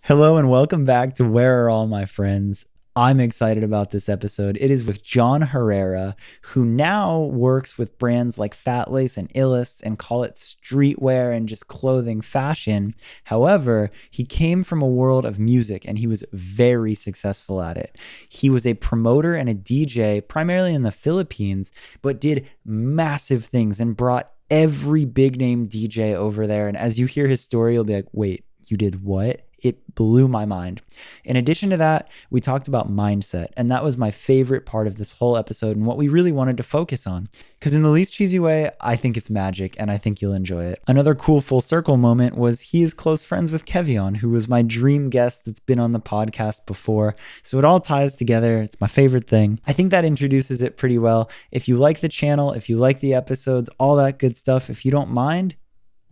Hello and welcome back to Where Are All My Friends? I'm excited about this episode. It is with Jon Herrera, who now works with brands like Fatlace and illest and call it streetwear and just clothing fashion. However, he came from a world of music and he was very successful at it. He was a promoter and a DJ, primarily in the Philippines, but did massive things and brought every big name DJ over there. And as you hear his story, you'll be like, wait, you did what? It blew my mind. In addition to that, we talked about mindset, and that was my favorite part of this whole episode and what we really wanted to focus on. Because in the least cheesy way, I think it's magic, and I think you'll enjoy it. Another cool full circle moment was he is close friends with Kevion, who was my dream guest that's been on the podcast before. So it all ties together. It's my favorite thing. I think that introduces it pretty well. If you like the channel, if you like the episodes, all that good stuff, if you don't mind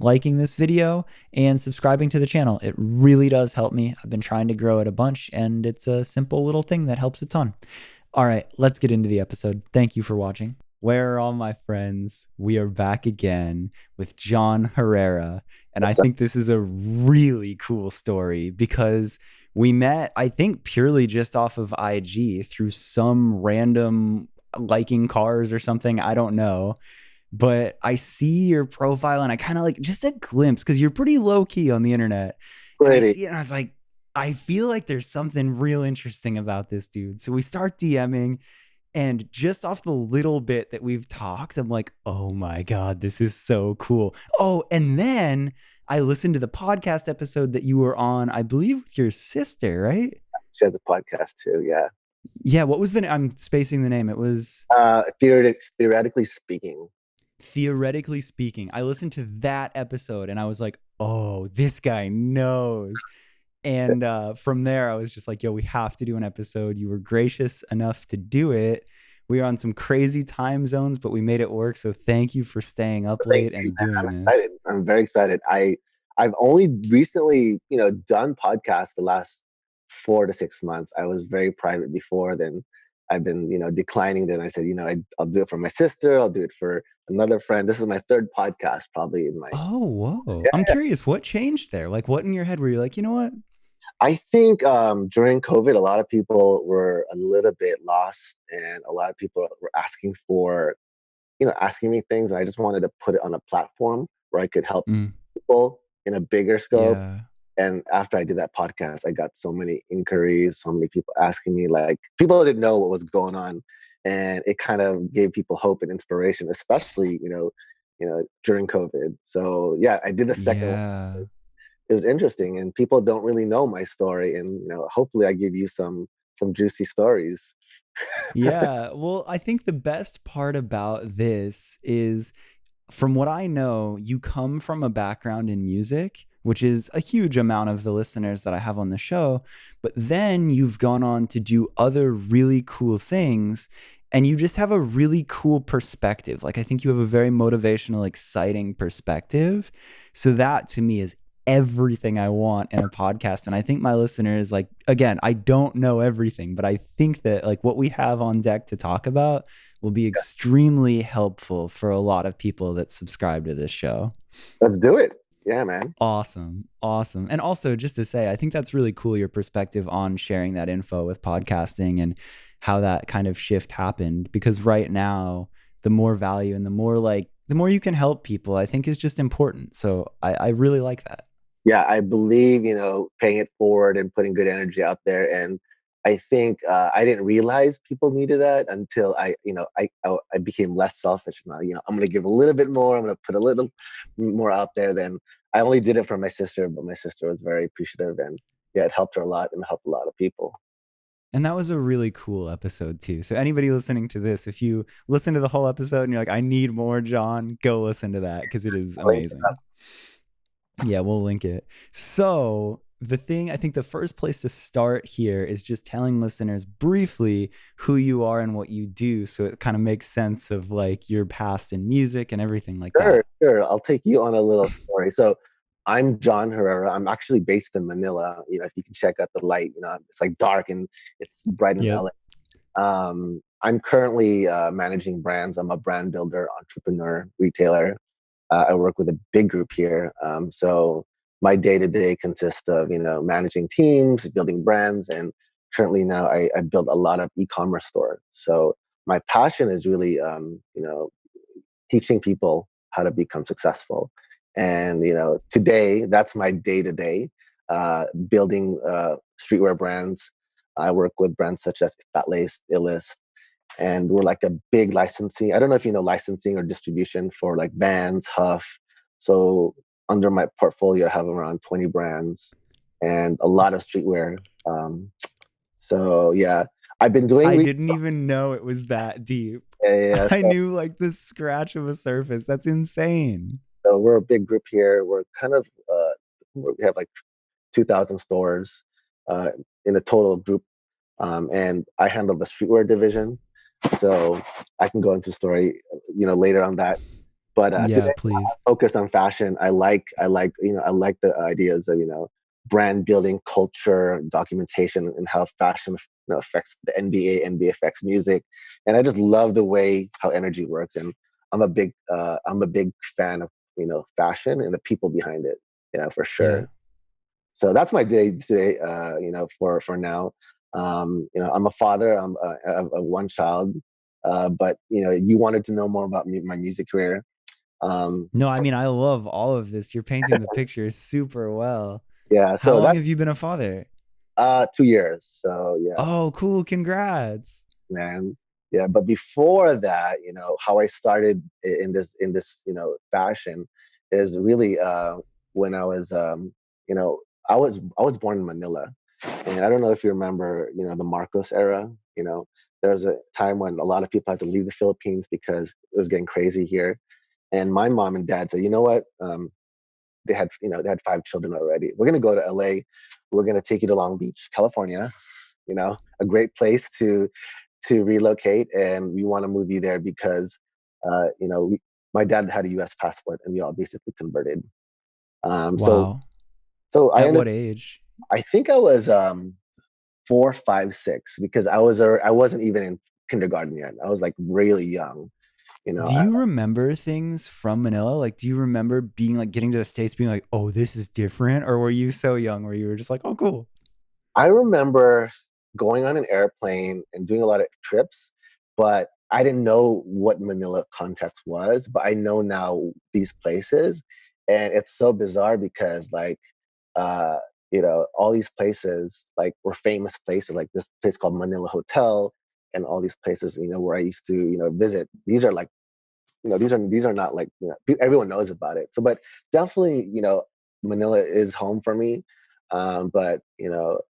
liking this video and subscribing to the channel. It really does help me. I've been trying to grow it a bunch, and it's a simple little thing that helps a ton. All right, let's get into the episode. Thank you for watching. Where are all my friends? We are back again with Jon Herrera, and I think this is a really cool story because we met, I think, purely just off of IG through some random liking cars or something. I don't know. But I see your profile and I kind of like just a glimpse because you're pretty low key on the internet. And I see it and I was like, I feel like there's something real interesting about this dude. So we start DMing, and just off the little bit that we've talked, I'm like, oh my God, this is so cool. Oh, and then I listened to the podcast episode that you were on, I believe with your sister, right? She has a podcast too. Yeah. Yeah. What was the name? I'm spacing the name. It was Theoretically speaking. Theoretically speaking. I listened to that episode and I was like, oh, this guy knows. And from there, I was just like, yo, we have to do an episode. You were gracious enough to do it. We were on some crazy time zones, but we made it work. So thank you for staying up late and doing I'm this. excited. I'm very excited. I've only recently, done podcasts the last 4 to 6 months. I was very private before. Then I've been, declining. Then I said, I'll do it for my sister. I'll do it for another friend. This is my third podcast, probably in my. Oh, whoa. I'm Yeah. curious, what changed there? Like, what in your head were you like, you know what? I think during COVID, a lot of people were a little bit lost, and a lot of people were asking me things, and I just wanted to put it on a platform where I could help Mm, people in a bigger scope. yeah. And after I did that podcast, I got so many inquiries, so many people asking me, like people didn't know what was going on, and it kind of gave people hope and inspiration, especially during COVID. So yeah, I did a second one. Yeah. It was interesting, and people don't really know my story, and hopefully I give you some juicy stories. Yeah. Well, I think the best part about this is, from what I know, you come from a background in music, which is a huge amount of the listeners that I have on the show. But then you've gone on to do other really cool things, and you just have a really cool perspective. Like, I think you have a very motivational, exciting perspective. So that to me is everything I want in a podcast. And I think my listeners, like, again, I don't know everything, but I think that like what we have on deck to talk about will be extremely helpful for a lot of people that subscribe to this show. Let's do it. Yeah, man. Awesome. Awesome. And also, just to say, I think that's really cool, your perspective on sharing that info with podcasting and how that kind of shift happened. Because right now, the more value and the more you can help people, I think is just important. So I really like that. Yeah, I believe, paying it forward and putting good energy out there. And I think I didn't realize people needed that until I became less selfish. Now, I'm going to give a little bit more. I'm going to put a little more out there than I only did it for my sister, but my sister was very appreciative, and yeah, it helped her a lot and helped a lot of people. And that was a really cool episode too. So anybody listening to this, if you listen to the whole episode and you're like, I need more Jon, go listen to that because it is amazing. Yeah, we'll link it. So the thing, I think the first place to start here is just telling listeners briefly who you are and what you do. So it kind of makes sense of like your past in music and everything like that. Sure. I'll take you on a little story. So I'm Jon Herrera. I'm actually based in Manila. If you can check out the light, it's like dark and it's bright in Yep. LA. I'm currently managing brands. I'm a brand builder, entrepreneur, retailer. I work with a big group here. So my day to day consists of, managing teams, building brands, and currently now I build a lot of e-commerce stores. So my passion is really, teaching people how to become successful. And today that's my day to day, building streetwear brands. I work with brands such as Fatlace, illest, and we're like a big licensing. I don't know if you know licensing or distribution for like Vans, Huff. So under my portfolio, I have around 20 brands and a lot of streetwear. So yeah, I've been doing. I didn't even know it was that deep. Yeah, I so, knew like the scratch of a surface. That's insane. so we're a big group here. We're kind of we have like 2,000 stores in a total group, and I handle the streetwear division. So I can go into story, later on that. But Yeah, today please. I'm focused on fashion. I like the ideas of brand building, culture, documentation, and how fashion affects the NBA, NBA affects music, and I just love the way how energy works. And I'm a big fan of fashion and the people behind it. Yeah, for Yeah. sure. So that's my day today. For now, I'm a father. I'm of one child. But you wanted to know more about my music career. Um, No, I mean, I love all of this. You're painting the picture super well. yeah. How So long that's have you been a father? 2 years. So yeah, Oh, cool. Congrats. man. Yeah. But before that, how I started in this fashion is really when I was you know I was born in Manila, and I don't know if you remember the Marcos era. There was a time when a lot of people had to leave the Philippines because it was getting crazy here. And my mom and dad said, you know what? They had 5 children already. We're gonna go to LA. We're gonna take you to Long Beach, California. A great place to relocate, and we want to move you there because, my dad had a U.S. passport, and we all basically converted. Um, so Wow. so I At ended. what age? I think I was 4, 5, 6 because I wasn't even in kindergarten yet. I was like really young. You know, Do you remember things from Manila? Like, do you remember being like getting to the States being like, oh, this is different? Or were you so young where you were just like, oh, cool? I remember going on an airplane and doing a lot of trips, but I didn't know what Manila context was. But I know now these places, and it's so bizarre because uh, all these places like were famous places, like this place called Manila Hotel, and all these places, where I used to, visit. These are like these are not like everyone knows about it. So, but definitely, Manila is home for me. But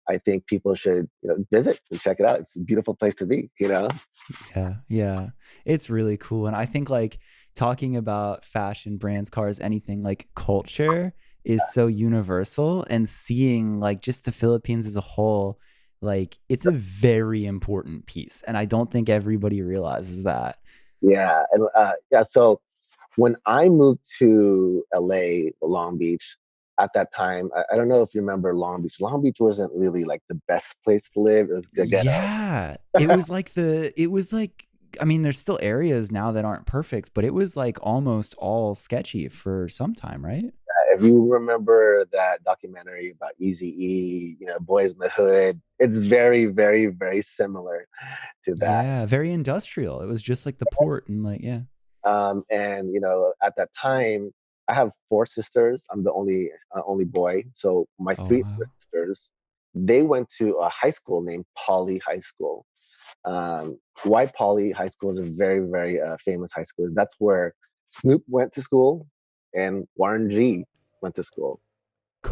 I think people should visit and check it out. It's a beautiful place to be. Yeah, yeah. It's really cool. And I think like talking about fashion, brands, cars, anything like culture is so universal and seeing like just the Philippines as a whole, like it's a very important piece. And I don't think everybody realizes that. Yeah, and yeah. So when I moved to LA, Long Beach, at that time, I don't know if you remember Long Beach. Long Beach wasn't really like the best place to live. It was the ghetto. Yeah. It was like, I mean, there's still areas now that aren't perfect, but it was like almost all sketchy for some time, right? If you remember that documentary about Easy E, Boys in the Hood, it's very, very, very similar to that. Yeah, very industrial. It was just like the port and like, yeah. And at that time, I have 4 sisters. I'm the only boy. So my Oh, three wow. other sisters, they went to a high school named Poly High School. Why Poly High School is a very, very famous high school. That's where Snoop went to school and Warren G went to school.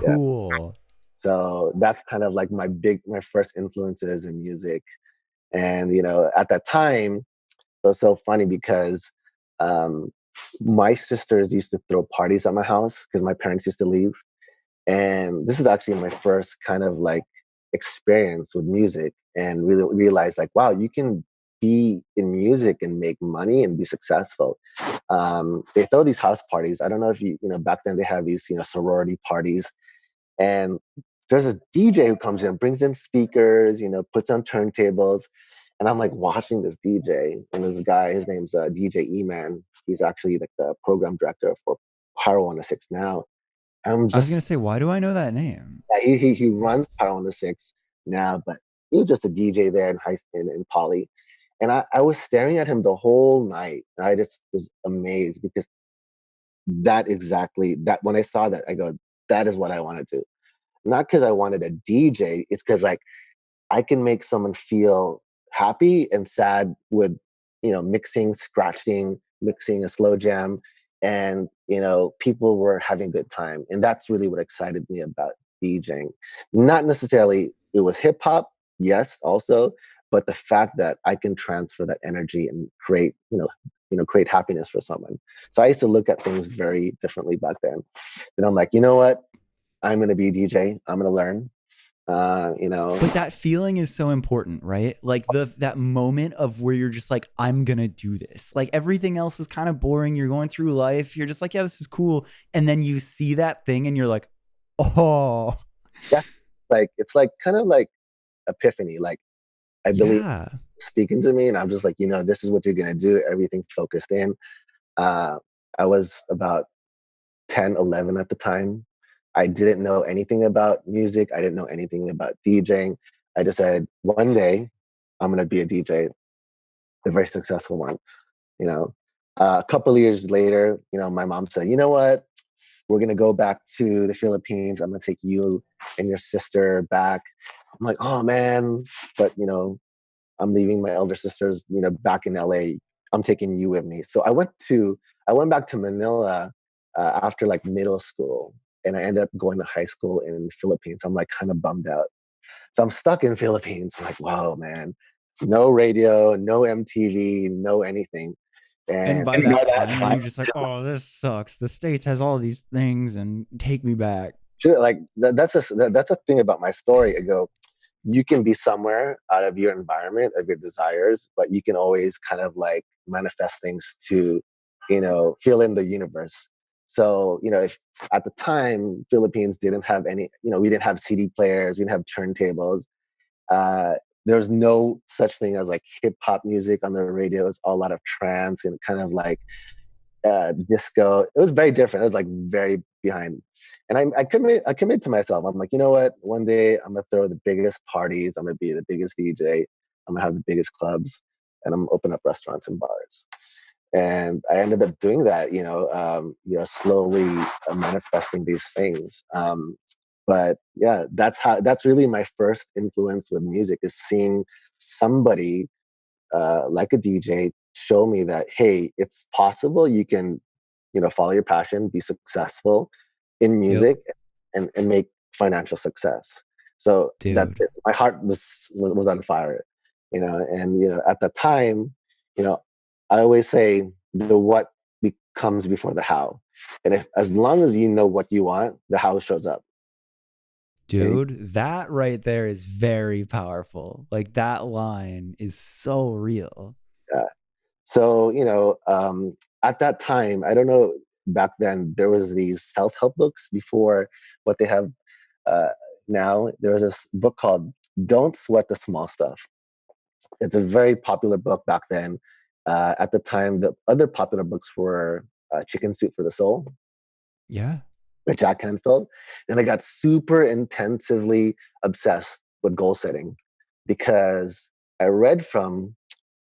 Yeah. Cool. So that's kind of like my first influences in music. And at that time, it was so funny because um, my sisters used to throw parties at my house because my parents used to leave. And this is actually my first kind of like experience with music, and really realized like, wow, you can be in music and make money and be successful. They throw these house parties. I don't know if back then they have these sorority parties, and there's a DJ who comes in, brings in speakers, puts on turntables. And I'm like watching this DJ, and this guy, his name's DJ E-Man. He's actually like the program director for Power 106 now. I'm I was just gonna say, why do I know that name? yeah, he runs Power 106 now, but he was just a DJ there in in Poly. And I was staring at him the whole night. And I just was amazed because that when I saw that, I go, that is what I want to do. Not because I wanted a DJ, it's because like I can make someone feel happy and sad with, mixing, scratching, mixing a slow jam, and people were having a good time, and that's really what excited me about DJing. Not necessarily it was hip hop, yes, also, but the fact that I can transfer that energy and create, create happiness for someone. So I used to look at things very differently back then. And I'm like, you know what? I'm gonna be a DJ. I'm gonna learn. Uh, you know, But that feeling is so important, right? Like that moment of where you're just like, I'm gonna do this. Like everything else is kind of boring. You're going through life. You're just like, yeah, this is cool. And then you see that thing and you're like, oh, yeah, like it's like kind of like epiphany. Like I believe yeah. speaking to me, and I'm just like, this is what you're gonna do. Everything focused in. Uh, I was about 10, 11 at the time. I didn't know anything about music. I didn't know anything about DJing. I just said one day I'm gonna be a DJ, a very successful one. You know, a couple of years later, my mom said, you know what? We're gonna go back to the Philippines. I'm gonna take you and your sister back. I'm like, oh man, but I'm leaving my elder sisters, back in LA. I'm taking you with me. So I went back to Manila after like middle school, and I ended up going to high school in the Philippines. I'm like kind of bummed out. So I'm stuck in Philippines. I'm like, whoa, man, no radio, no MTV, no anything. And And by that time, are you just like, oh, this sucks? The States has all these things and take me back. sure, like that's a thing about my story. I go, you can be somewhere out of your environment, of your desires, but you can always kind of like manifest things to, fill in the universe. So, if at the time Philippines didn't have any, we didn't have CD players, we didn't have turntables. Uh, there's no such thing as like hip hop music on the radio. It's all a lot of trance and kind of like disco. It was very different. It was like very behind. And I commit to myself. I'm like, you know what? One day I'm gonna throw the biggest parties. I'm gonna be the biggest DJ. I'm gonna have the biggest clubs, and I'm gonna open up restaurants and bars. And I ended up doing that. Slowly manifesting these things. But yeah, that's really my first influence with music is seeing somebody like a DJ show me that hey, it's possible you can follow your passion, be successful in Yep, music, and make financial success. So that dude. my heart was on fire, and at the time, you know, I always say the what comes before the how, and as long as you know what you want, the how shows up. Okay? Dude, that right there is very powerful. Like that line is so real. Yeah. So, at that time, I don't know, back then, there was these self-help books before what they have uh, now. There was this book called Don't Sweat the Small Stuff. It's a very popular book back then. At the time, the other popular books were Chicken Soup for the Soul Yeah. by Jack Canfield. And I got super intensively obsessed with goal setting because I read from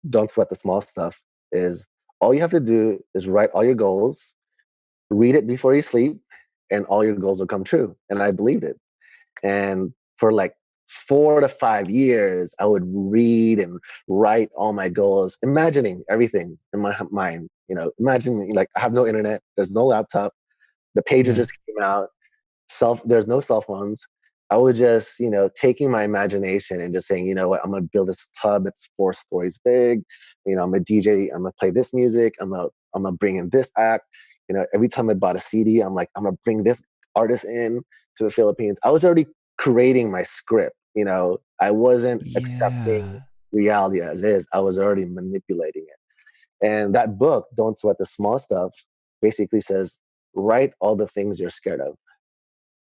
Don't Sweat the Small Stuff is all you have to do is write all your goals, read it before you sleep, and all your goals will come true. And I believed it. And for like 4 to 5 years, I would read and write all my goals, imagining everything in my mind. Imagine like I have no internet, there's no laptop, the pager Yeah. just came out, there's no cell phones. I was just taking my imagination and just saying, you know what, I'm gonna build this club. It's 4 stories big. I'm a DJ. I'm gonna play this music. I'm gonna bring in this act. Every time I bought a CD, I'm like, I'm gonna bring this artist in to the Philippines. I was already creating my script. I wasn't accepting Yeah. reality as is. I was already manipulating it. And that book, Don't Sweat the Small Stuff, basically says write all the things you're scared of,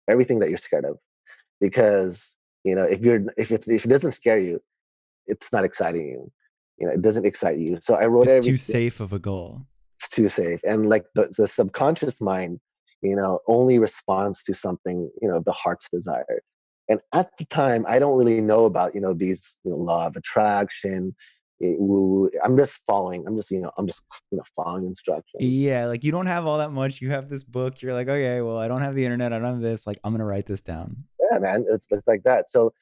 everything that you're scared of, because if it doesn't scare you, it's not exciting you. It doesn't excite you. So I wrote It's too everything. safe of a goal. It's too safe, and like the subconscious mind, only responds to something, the heart's desire. And at the time, I don't really know about, these, law of attraction. I'm just following. I'm just following instructions. Yeah, like you don't have all that much. You have this book. You're like, okay, well, I don't have the internet. I don't have this. Like, I'm gonna write this down. Yeah, man, it's like that. So,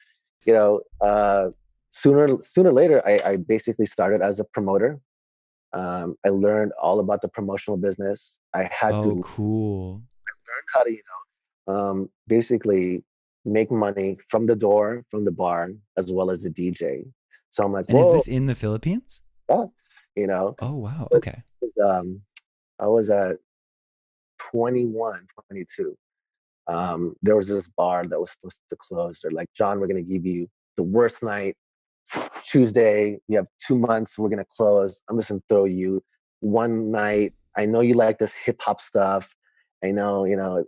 you know, uh, sooner or later, I basically started as a promoter. I learned all about the promotional business. I had to Oh, learn cool. how to, basically make money from the door, from the bar, as well as the DJ. So I'm like, And is whoa, this in the Philippines? yeah, you know, Oh, wow. but, Okay. um, I was at 21, 22. There was this bar that was supposed to close. They're like, John, we're going to give you the worst night, Tuesday. You have 2 months. We're going to close. I'm just going to throw you one night. I know you like this hip hop stuff. I know,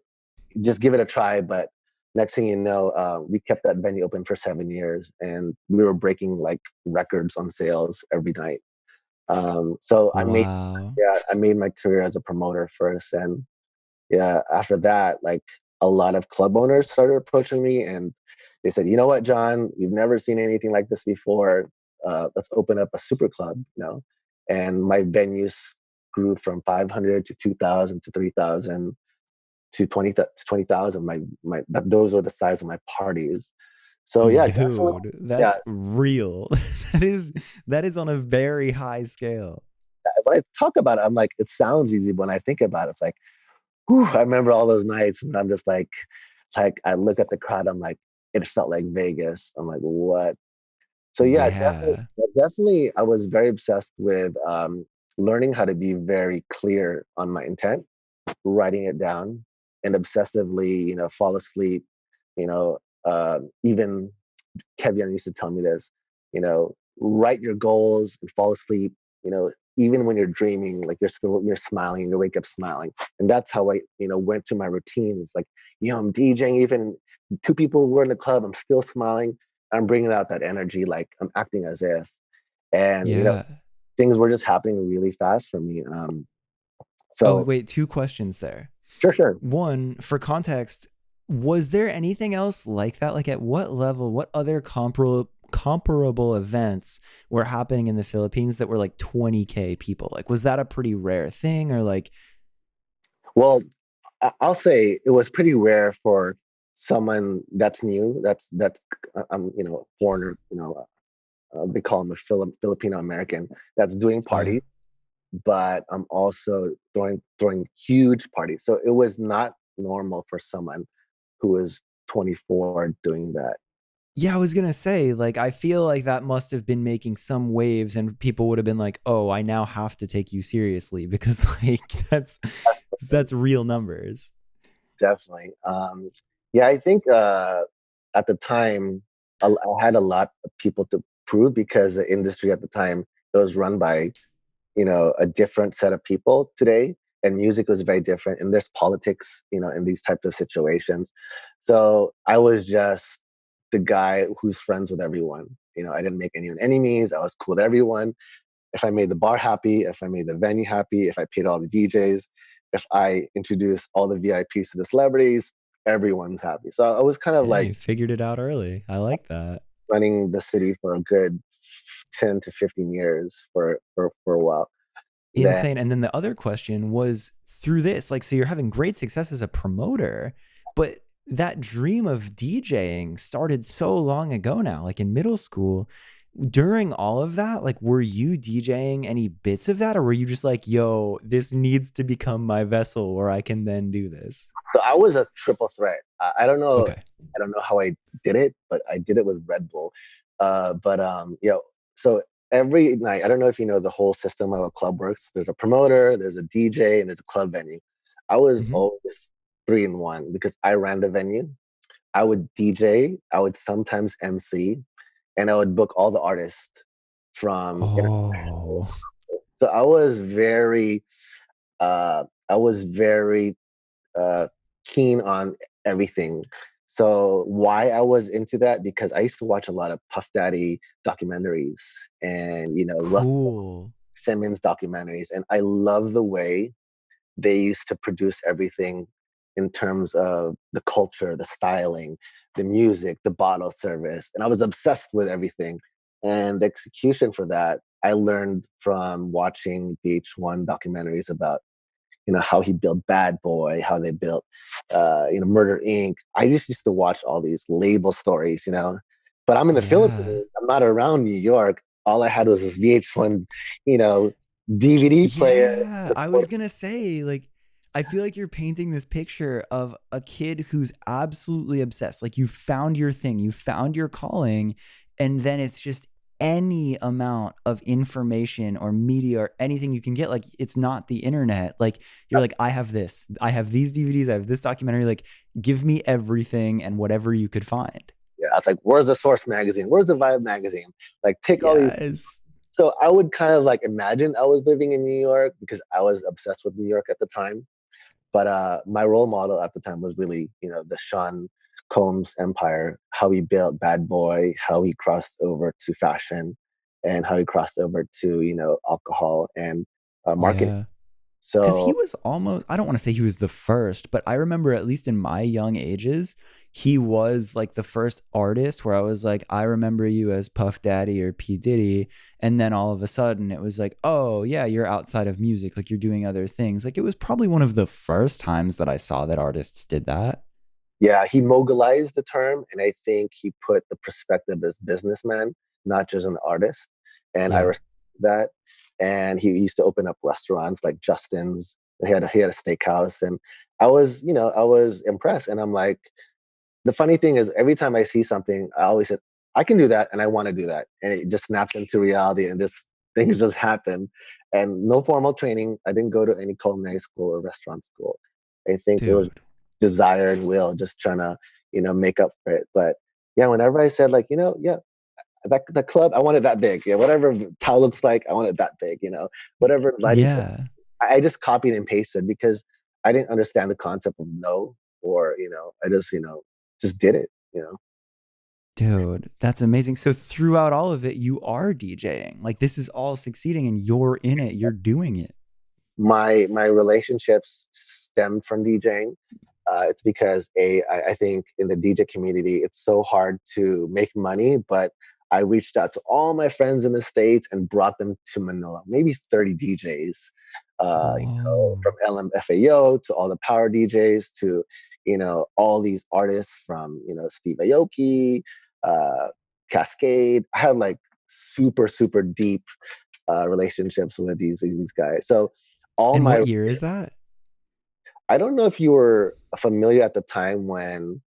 just give it a try. But next thing you know, we kept that venue open for 7 years, and we were breaking like records on sales every night. So Wow. I made my career as a promoter first, and yeah, after that, like a lot of club owners started approaching me, and they said, you know what, John, we've never seen anything like this before. Let's open up a super club, And my venues grew from 500 to 2,000 to 3,000 to 20,000. Those were the size of my parties. So yeah, definitely. Dude, Yeah, that's real. That is on a very high scale. when I talk about it, I'm like, it sounds easy, but when I think about it, it's like, whew, I remember all those nights when I'm just like I look at the crowd, I'm like, it felt like Vegas. I'm like, what? So yeah, Yeah. definitely, I was very obsessed with learning how to be very clear on my intent, writing it down, and obsessively, fall asleep. Even Kevion used to tell me this, write your goals and fall asleep, even when you're dreaming, like you're smiling, you wake up smiling. And that's how I, went through my routine. It's like, I'm DJing, even two people were in the club, I'm still smiling. I'm bringing out that energy, like I'm acting as if. And, Yeah. things were just happening really fast for me. Oh, So wait, two questions there. sure, sure. One, for context, was there anything else like that? Like at what level, what other comparable events were happening in the Philippines that were like 20K people? Like was that a pretty rare thing or like Well, I'll say it was pretty rare for someone that's new. That's foreigner. They call them a Filipino American that's doing yeah. parties, but I'm also throwing huge parties. So it was not normal for someone who was 24 doing that. Yeah, I was gonna say, like, I feel like that must have been making some waves, and people would have been like, "Oh, I now have to take you seriously," because like that's real numbers. Definitely. Yeah, I think at the time I had a lot of people to prove because the industry at the time it was run by a different set of people today, and music was very different, and there's politics in these types of situations. So I was just the guy who's friends with everyone. I didn't make any enemies. I was cool with everyone. If I made the bar happy, if I made the venue happy, if I paid all the DJs, if I introduced all the VIPs to the celebrities, everyone's happy. So I was kind of like Hey, figured it out early. I like that. running the city for a good 10 to 15 years for a while. Then Insane. And then the other question was through this, like, so you're having great success as a promoter, but that dream of DJing started so long ago now, like in middle school. During all of that, like, were you DJing any bits of that, or were you just like, yo, this needs to become my vessel where I can then do this? so I was a triple threat. I don't know. Okay. I don't know how I did it, but I did it with Red Bull. But so every night, I don't know if you know the whole system of a club works. There's a promoter, there's a DJ, and there's a club venue. I was Hmm. always three in one because I ran the venue. I would DJ, I would sometimes MC, and I would book all the artists from international. Oh, So I was very uh, keen on everything. So why I was into that because I used to watch a lot of Puff Daddy documentaries and Russ cool. Simmons documentaries, and I love the way they used to produce everything. in terms of the culture, the styling, the music, the bottle service. And I was obsessed with everything. And the execution for that, I learned from watching VH1 documentaries about, how he built Bad Boy, how they built, Murder Inc. I just used to watch all these label stories. But I'm in the Yeah. Philippines. I'm not around New York. All I had was this VH1, you know, DVD player. Yeah, I was gonna say, like, I feel like you're painting this picture of a kid who's absolutely obsessed. Like, you found your thing, you found your calling, and then it's just any amount of information or media or anything you can get. Like, it's not the internet. Like, you're like, I have this, I have these DVDs, I have this documentary. Like, give me everything and whatever you could find. Yeah, it's like, where's the Source magazine? Where's the Vibe magazine? Like, take all these. Yes. So I would kind of like imagine I was living in New York because I was obsessed with New York at the time. But my role model at the time was really, the Sean Combs empire, how he built Bad Boy, how he crossed over to fashion, and how he crossed over to, alcohol and marketing. Yeah. Because he So was almost, I don't want to say he was the first, but I remember, at least in my young ages, he was like the first artist where I was like, I remember you as Puff Daddy or P. Diddy. And then all of a sudden it was like, oh, yeah, you're outside of music. Like, you're doing other things. Like, it was probably one of the first times that I saw that artists did that. yeah, he mogulized the term, and I think he put the perspective as businessman, not just an artist. And I Yeah. respect that. And he used to open up restaurants like Justin's. He had a steakhouse, and I was impressed. And I'm like, the funny thing is, every time I see something, I always say, I can do that, and I want to do that, and it just snaps into reality, and just things just happen. And no formal training. I didn't go to any culinary school or restaurant school. I think it was Dude. desire and will, just trying to make up for it. But yeah, whenever I said, like, yeah, that the club, I want it that big. Yeah, whatever towel looks like, I want it that big. Whatever lighting set, Yeah. I just copied and pasted because I didn't understand the concept of no, or I just did it. Dude, that's amazing. So throughout all of it, you are DJing. Like, this is all succeeding and you're in it. You're doing it. My relationships stemmed from DJing. It's because I think in the DJ community, it's so hard to make money, but I reached out to all my friends in the States and brought them to Manila, maybe 30 DJs, Whoa. from LMFAO to all the power DJs to, all these artists from, Steve Aoki, uh, Cascade. I had like super, super deep relationships with these guys. So all And my what year is that? I don't know if you were familiar at the time when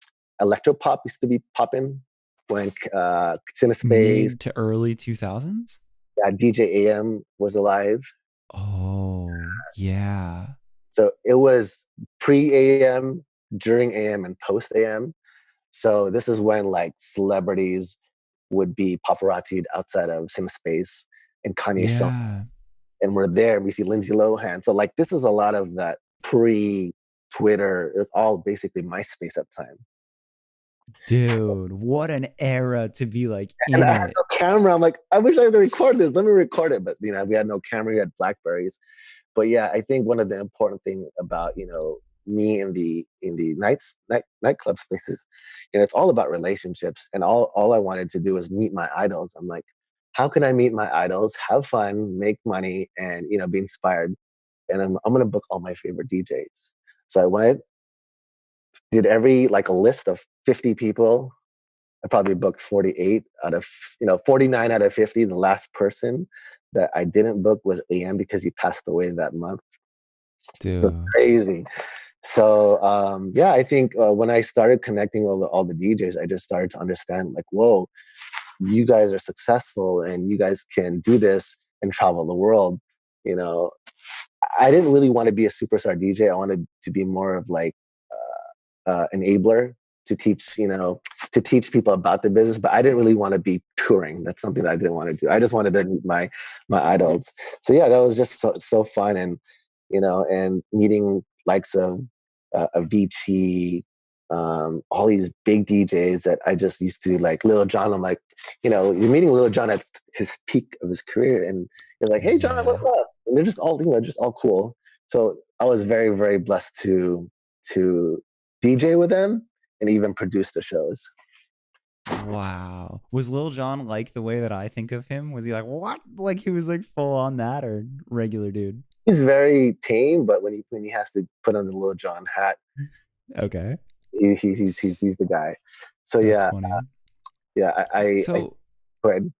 electropop used to be popping, when Cinespace, Mid to early 2000s? DJ AM was alive. Oh, yeah. So it was pre AM, during AM, and post AM. So this is when like celebrities would be paparazzied outside of Cinespace, and Kanye show, Yeah. and we're there. And we see Lindsay Lohan. So like this is a lot of that pre Twitter. It was all basically MySpace at the time. Dude, what an era to be like And in I had it. no camera. I'm like, I wish I could record this. Let me record it. But we had no camera. We had Blackberries. But yeah, I think one of the important thing about me in the nightclub spaces, it's all about relationships. And all I wanted to do was meet my idols. I'm like, how can I meet my idols, have fun, make money, and be inspired? And I'm gonna book all my favorite DJs. So I went, did every like a list of 50 people. I probably booked 48 out of 49 out of 50. The last person that I didn't book was AM because he passed away that month. So Dude. crazy. So yeah, I think when I started connecting with all the DJs, I just started to understand, like, whoa, you guys are successful and you guys can do this and travel the world. You know, I didn't really want to be a superstar DJ. I wanted to be more of like enabler to teach people about the business. But I didn't really want to be touring. That's something that I didn't want to do. I just wanted to meet my idols. So yeah, that was just so fun, and and meeting likes of Avicii, all these big DJs that I just used to like. Lil Jon, I'm like, you're meeting Lil Jon at his peak of his career, and you're like, hey John, what's Yeah. up? And they're just all, just all cool. So I was very, very blessed to to DJ with them and even produce the shows. Wow. Was Lil Jon like the way that I think of him? Was he like, what? Like he was like full on that or regular dude? He's very tame, but when he has to put on the Little John hat, Okay. he's the guy. So That's yeah, funny. I So, go ahead.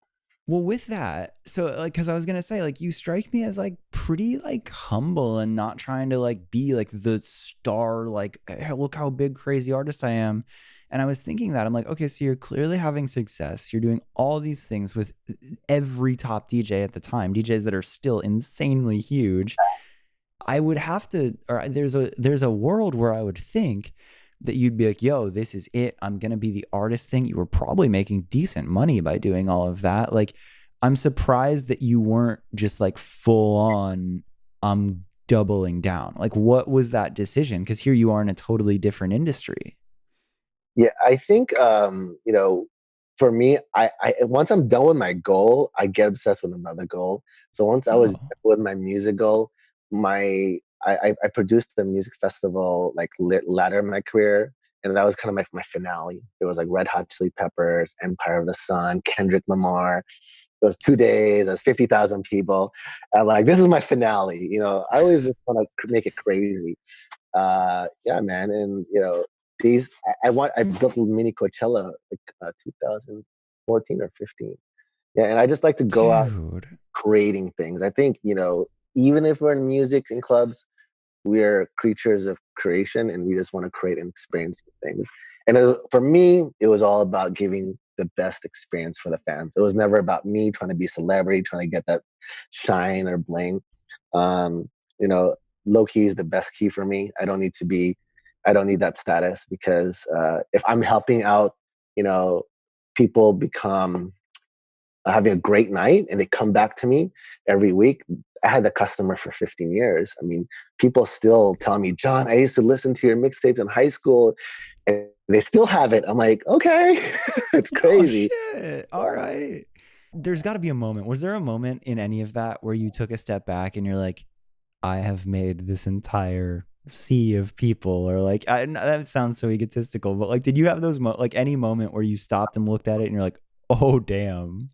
well, with that, so like, cause I was gonna say, like, you strike me as like pretty like humble and not trying to like be like the star, like, hey, look how big, crazy artist I am. And I was thinking that I'm like, okay, so you're clearly having success. You're doing all these things with every top DJ at the time, DJs that are still insanely huge. I would have to, or there's a world where I would think that you'd be like, yo, this is it. I'm gonna be the artist thing. You were probably making decent money by doing all of that. Like, I'm surprised that you weren't just like full on, I'm doubling down. Like, what was that decision? Because here you are in a totally different industry. Yeah, I think for me, I once I'm done with my goal, I get obsessed with another goal. So once I was Oh, done with my music goal, I produced the music festival like latter in my career, and that was kind of my finale. It was like Red Hot Chili Peppers, Empire of the Sun, Kendrick Lamar. It was 2 days. It was 50,000 people. And like this is my finale. I always just want to make it crazy. Yeah, man, and I built a mini Coachella like 2014 or 15. Yeah, and I just like to go out dude. creating things. I think even if we're in music and clubs, we're creatures of creation, and we just want to create and experience things. And for me, it was all about giving the best experience for the fans. It was never about me trying to be a celebrity, trying to get that shine or bling. Um, you know, Low key is the best key for me. I don't need that status because if I'm helping out, you know, people become having a great night and they come back to me every week. I had the customer for 15 years. I mean, people still tell me, John, I used to listen to your mixtapes in high school and they still have it. I'm like, okay, it's Oh crazy. shit. All right. There's got to be a moment. Was there a moment in any of that where you took a step back and you're like, I have made this entire sea of people, or like, that sounds so egotistical, but like, did you have those like any moment where you stopped and looked at it and you're like, oh damn?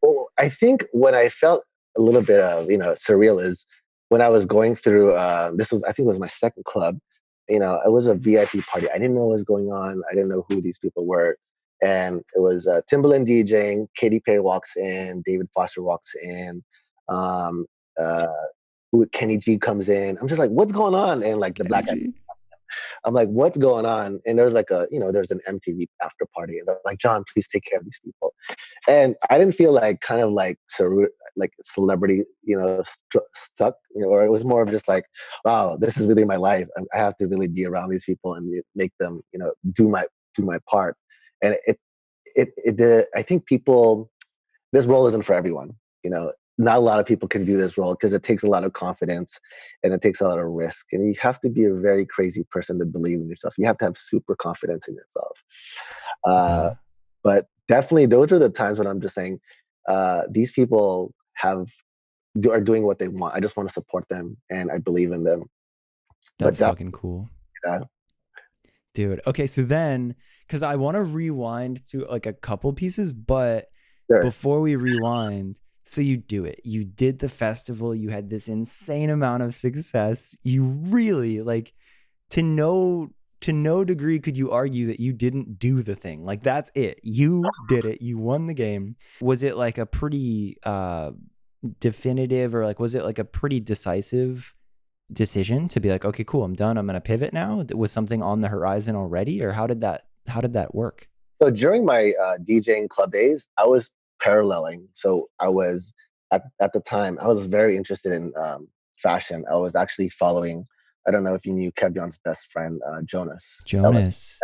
Well, I think what I felt a little bit of, surreal is when I was going through, I think it was my second club. It was a VIP party. I didn't know what was going on. I didn't know who these people were. And it was Timbaland DJing, Katy Perry walks in, David Foster walks in, um, uh, Kenny G comes in. I'm just like, what's going on? And like the Kenny black guy, G. I'm like, what's going on? And there's like there's an MTV after party. And they're like, John, please take care of these people. And I didn't feel like kind of like like celebrity, stuck, or it was more of just like, wow, this is really my life. I have to really be around these people and make them, do my part. And it did. I think people, this role isn't for everyone. Not a lot of people can do this role because it takes a lot of confidence and it takes a lot of risk. And you have to be a very crazy person to believe in yourself. You have to have super confidence in yourself. Uh, Yeah, but definitely, those are the times when I'm just saying, these people are doing what they want. I just want to support them, and I believe in them. But that's fucking cool. definitely, Dude. Okay, so then, because I want to rewind to like a couple pieces, but sure. before we rewind, so you do it. You did the festival, you had this insane amount of success. You really like, to no degree could you argue that you didn't do the thing. Like that's it. You did it. You won the game. Was it like a pretty definitive, or like was it like a pretty decisive decision to be like, okay, cool, I'm done, I'm gonna pivot now? Was something on the horizon already, or how did that work? So during my DJing club days, I was paralleling. So I was at the time I was very interested in fashion. I was actually following. I don't know if you knew Kevion's best friend, Jonas. Jonas.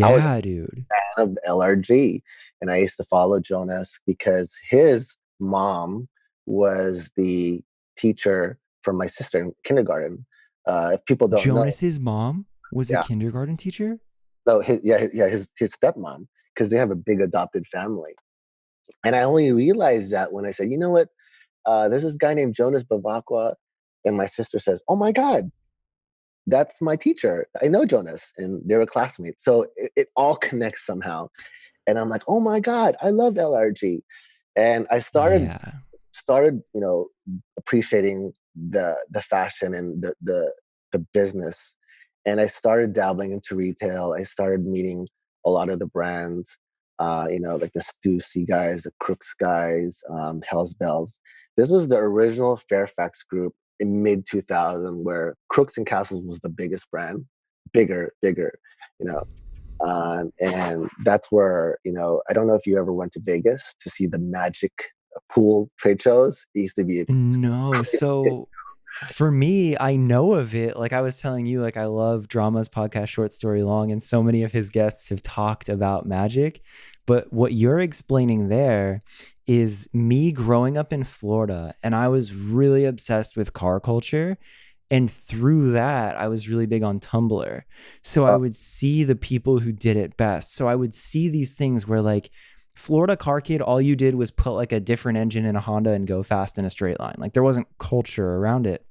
I was Yeah, dude. a fan of LRG, and I used to follow Jonas because his mom was the teacher for my sister in kindergarten. If people don't know, Jonas's mom was a yeah, kindergarten teacher. no, his stepmom, because they have a big adopted family. And I only realized that when I said, you know what, there's this guy named Jonas Bavakwa, and my sister says, oh my God, that's my teacher. I know Jonas, and they were classmates. So it all connects somehow. And I'm like, oh my God, I love LRG. And I Yeah. started, appreciating the fashion and the business. And I started dabbling into retail. I started meeting a lot of the brands, like the Stussy guys, the Crooks guys, Hell's Bells. This was the original Fairfax group in mid 2000, where Crooks and Castles was the biggest brand, bigger, you know. And that's where, I don't know if you ever went to Vegas to see the Magic pool trade shows. It used to be No. So for me, I know of it. Like I was telling you, like I love Drama's podcast, Short Story Long, and so many of his guests have talked about magic. But what you're explaining there is me growing up in Florida, and I was really obsessed with car culture. And through that, I was really big on Tumblr. So I uh, would see the people who did it best. So I would see these things where, like, Florida Car Kid, all you did was put like a different engine in a Honda and go fast in a straight line. Like, there wasn't culture around it.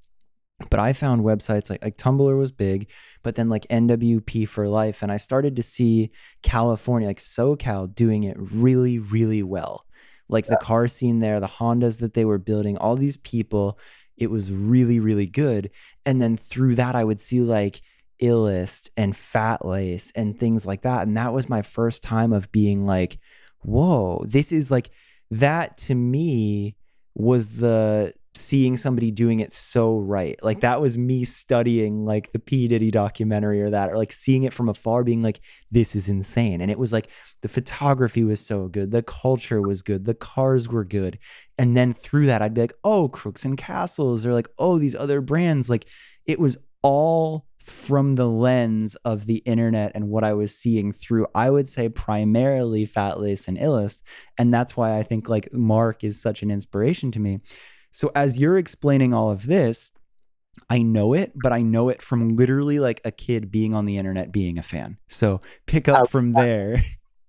But I found websites like Tumblr was big, but then like NWP for life. And I started to see California, like SoCal, doing it really, really well. Like the car scene there, the Hondas that they were building, all these people, it was really, really good. And then through that, I would see like Illest and Fatlace and things like that. And that was my first time of being like, whoa, this is like, that to me was the seeing somebody doing it so right. Like that was me studying like the P. Diddy documentary or that, or like seeing it from afar being like, this is insane. And it was like the photography was so good. The culture was good. The cars were good. And then through that, I'd be like, oh, Crooks and Castles, or like, oh, these other brands. Like it was all from the lens of the internet and what I was seeing through, I would say primarily Fatlace and Illest. And that's why I think like Marc is such an inspiration to me. So as you're explaining all of this, I know it, but I know it from literally like a kid being on the internet, being a fan. So pick up from there.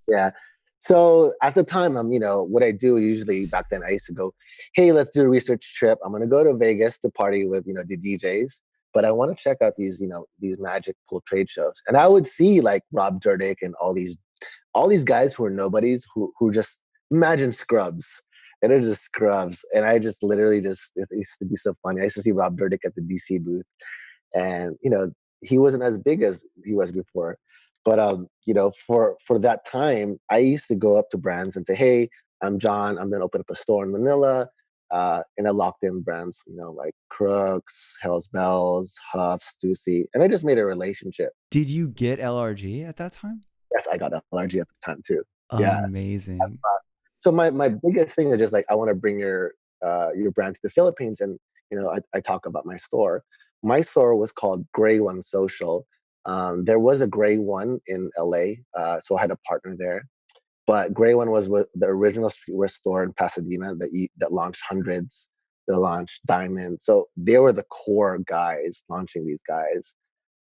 yeah. So at the time, what I do usually back then, I used to go, hey, let's do a research trip. I'm going to go to Vegas to party with, the DJs, but I want to check out these magic pool trade shows. And I would see like Rob Dyrdek and all these guys who are nobodies who just imagine scrubs. And they're just scrubs. And I just literally it used to be so funny. I used to see Rob Dyrdek at the DC booth. And, he wasn't as big as he was before. But, for that time, I used to go up to brands and say, hey, I'm John. I'm going to open up a store in Manila. And I locked in brands, like Crooks, Hell's Bells, Huff, Stussy. And I just made a relationship. Did you get LRG at that time? Yes, I got allergy at the time too. Yeah. Amazing. So my biggest thing is just like I want to bring your brand to the Philippines, and I talk about my store. My store was called Gray One Social. There was a Gray One in LA, so I had a partner there. But Gray One was the original streetwear store in Pasadena that launched Hundreds, that launched Diamond. So they were the core guys launching these guys.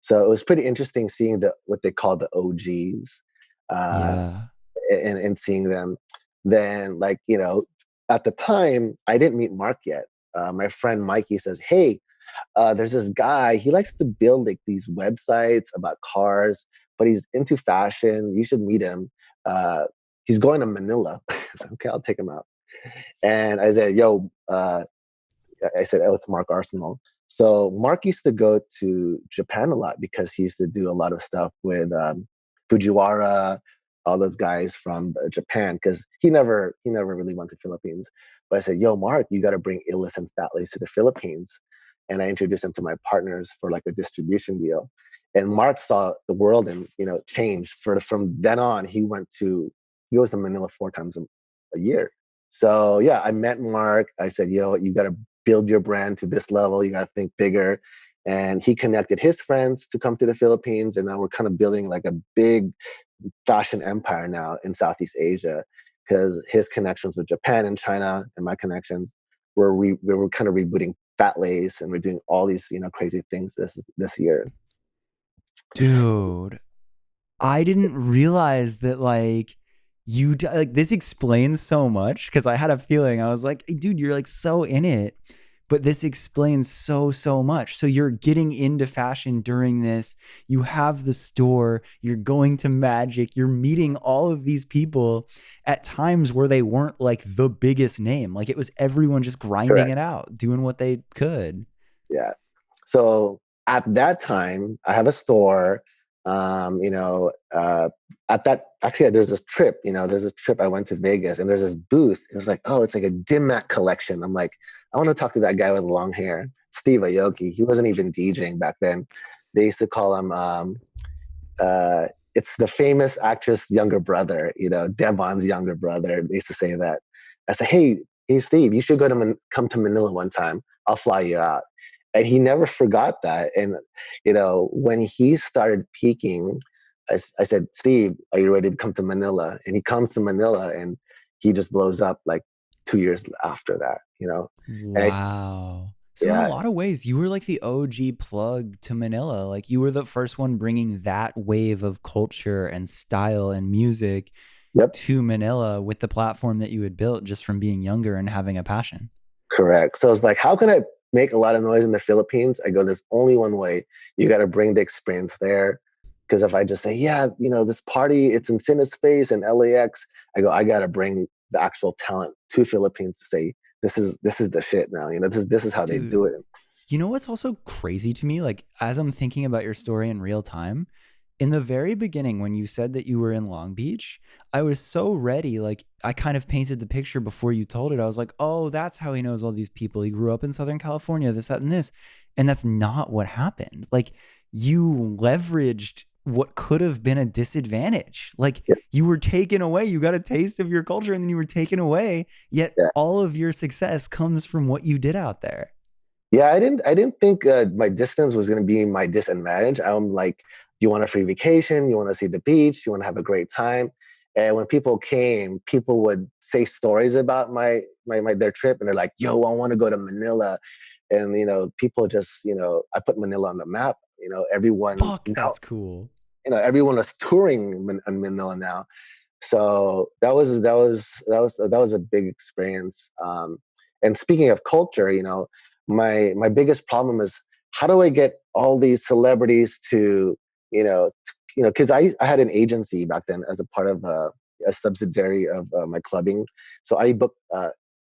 So it was pretty interesting seeing what they call the OGs. Uh, Yeah. and seeing them. Then, like, at the time, I didn't meet Marc yet. My friend Mikey says, hey, there's this guy, he likes to build like these websites about cars, but he's into fashion. You should meet him. He's going to Manila. I said, okay, I'll take him out. And I said, yo, I said, oh, it's Marc Arcenal. So Marc used to go to Japan a lot because he used to do a lot of stuff with Fujiwara, all those guys from Japan, because he never really went to Philippines. But I said, yo, Marc, you got to bring Illest and Fatlace to the Philippines. And I introduced him to my partners for like a distribution deal. And Marc saw the world and change. From then on, he goes to Manila 4 times a year. So yeah, I met Marc. I said, yo, you got to build your brand to this level. You got to think bigger. And he connected his friends to come to the Philippines. And now we're kind of building like a big fashion empire now in Southeast Asia, because his connections with Japan and China and my connections, we were kind of rebooting Fatlace, and we're doing all these crazy things this year. Dude, I didn't realize that like like this explains so much because I had a feeling I was like, hey, dude, you're like so in it. But this explains so much. So you're getting into fashion during this. You have the store, you're going to Magic, you're meeting all of these people at times where they weren't like the biggest name. Like it was everyone just grinding Correct. it out, doing what they could. Yeah. So at that time, I have a store. You know, at that actually, there's this trip. You know, there's this trip I went to Vegas, and there's this booth. It was like, oh, it's like a dim mat collection. I'm like, I want to talk to that guy with long hair, Steve Aoki. He wasn't even DJing back then. They used to call him. Uh, it's the famous actress' younger brother. You know, Devon's younger brother. They used to say that. I said, hey, Steve, you should come to Manila one time. I'll fly you out. And he never forgot that. And you know, when he started peaking, I said, Steve, are you ready to come to Manila? And he comes to Manila, and he just blows up like 2 years after that. You know, and Wow. So in a yeah, lot of ways, you were like the OG plug to Manila. Like you were the first one bringing that wave of culture and style and music yep. to Manila with the platform that you had built just from being younger and having a passion. Correct. So it's like, how can I make a lot of noise in the Philippines? I go, there's only one way. You got to bring the experience there. Because if I just say, yeah, you know, this party, it's in Cinespace and LAX, I go, I got to bring the actual talent to Philippines to say, this is the shit now. You know, this is how they do Dude, it. you know what's also crazy to me? Like, as I'm thinking about your story in real time, in the very beginning, when you said that you were in Long Beach, I was so ready. Like, I kind of painted the picture before you told it. I was like, oh, that's how he knows all these people. He grew up in Southern California, this, that, and this. And that's not what happened. Like, you leveraged what could have been a disadvantage. Like, Yeah, you were taken away. You got a taste of your culture and then you were taken away. Yet, yeah. all of your success comes from what you did out there. Yeah, I didn't think my distance was going to be my disadvantage. I'm like, you want a free vacation? You want to see the beach? You want to have a great time? And when people came, people would say stories about my their trip, and they're like, "Yo, I want to go to Manila." And you know, people just I put Manila on the map. You know, everyone Fuck, now, that's cool. everyone is touring Manila now. So that was a big experience. And speaking of culture, my biggest problem is how do I get all these celebrities to because I had an agency back then as a part of a subsidiary of my clubbing. So I booked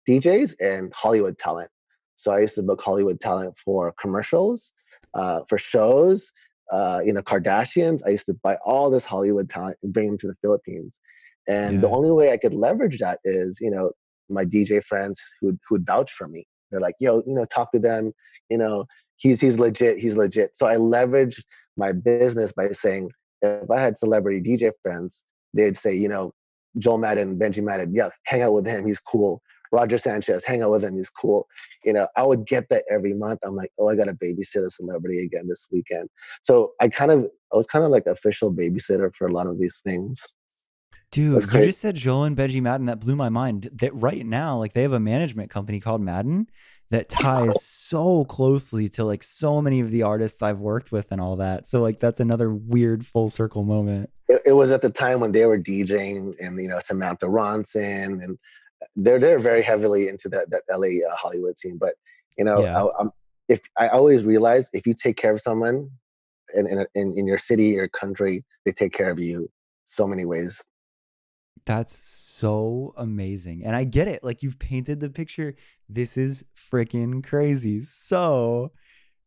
DJs and Hollywood talent. So I used to book Hollywood talent for commercials, for shows. Kardashians. I used to buy all this Hollywood talent and bring them to the Philippines. And the Yeah. only way I could leverage that is, my DJ friends who'd vouch for me. They're like, yo, talk to them. You know, he's legit. He's legit. So I leveraged my business by saying, if I had celebrity DJ friends, they'd say, Joel Madden, Benji Madden, yeah, hang out with him. He's cool. Roger Sanchez, hang out with him. He's cool. I would get that every month. I'm like, oh, I got to babysit a celebrity again this weekend. So I was kind of like official babysitter for a lot of these things. That's Dude, you great. just said Joel and Benji Madden. That blew my mind. That right now, like they have a management company called Madden that ties so closely to like so many of the artists I've worked with and all that. So like that's another weird full circle moment. It was at the time when they were DJing, and Samantha Ronson, and they're very heavily into that LA Hollywood scene. But Yeah. if I always realize, if you take care of someone in your city, your country, they take care of you so many ways. That's so amazing. And I get it. Like you've painted the picture. This is freaking crazy. So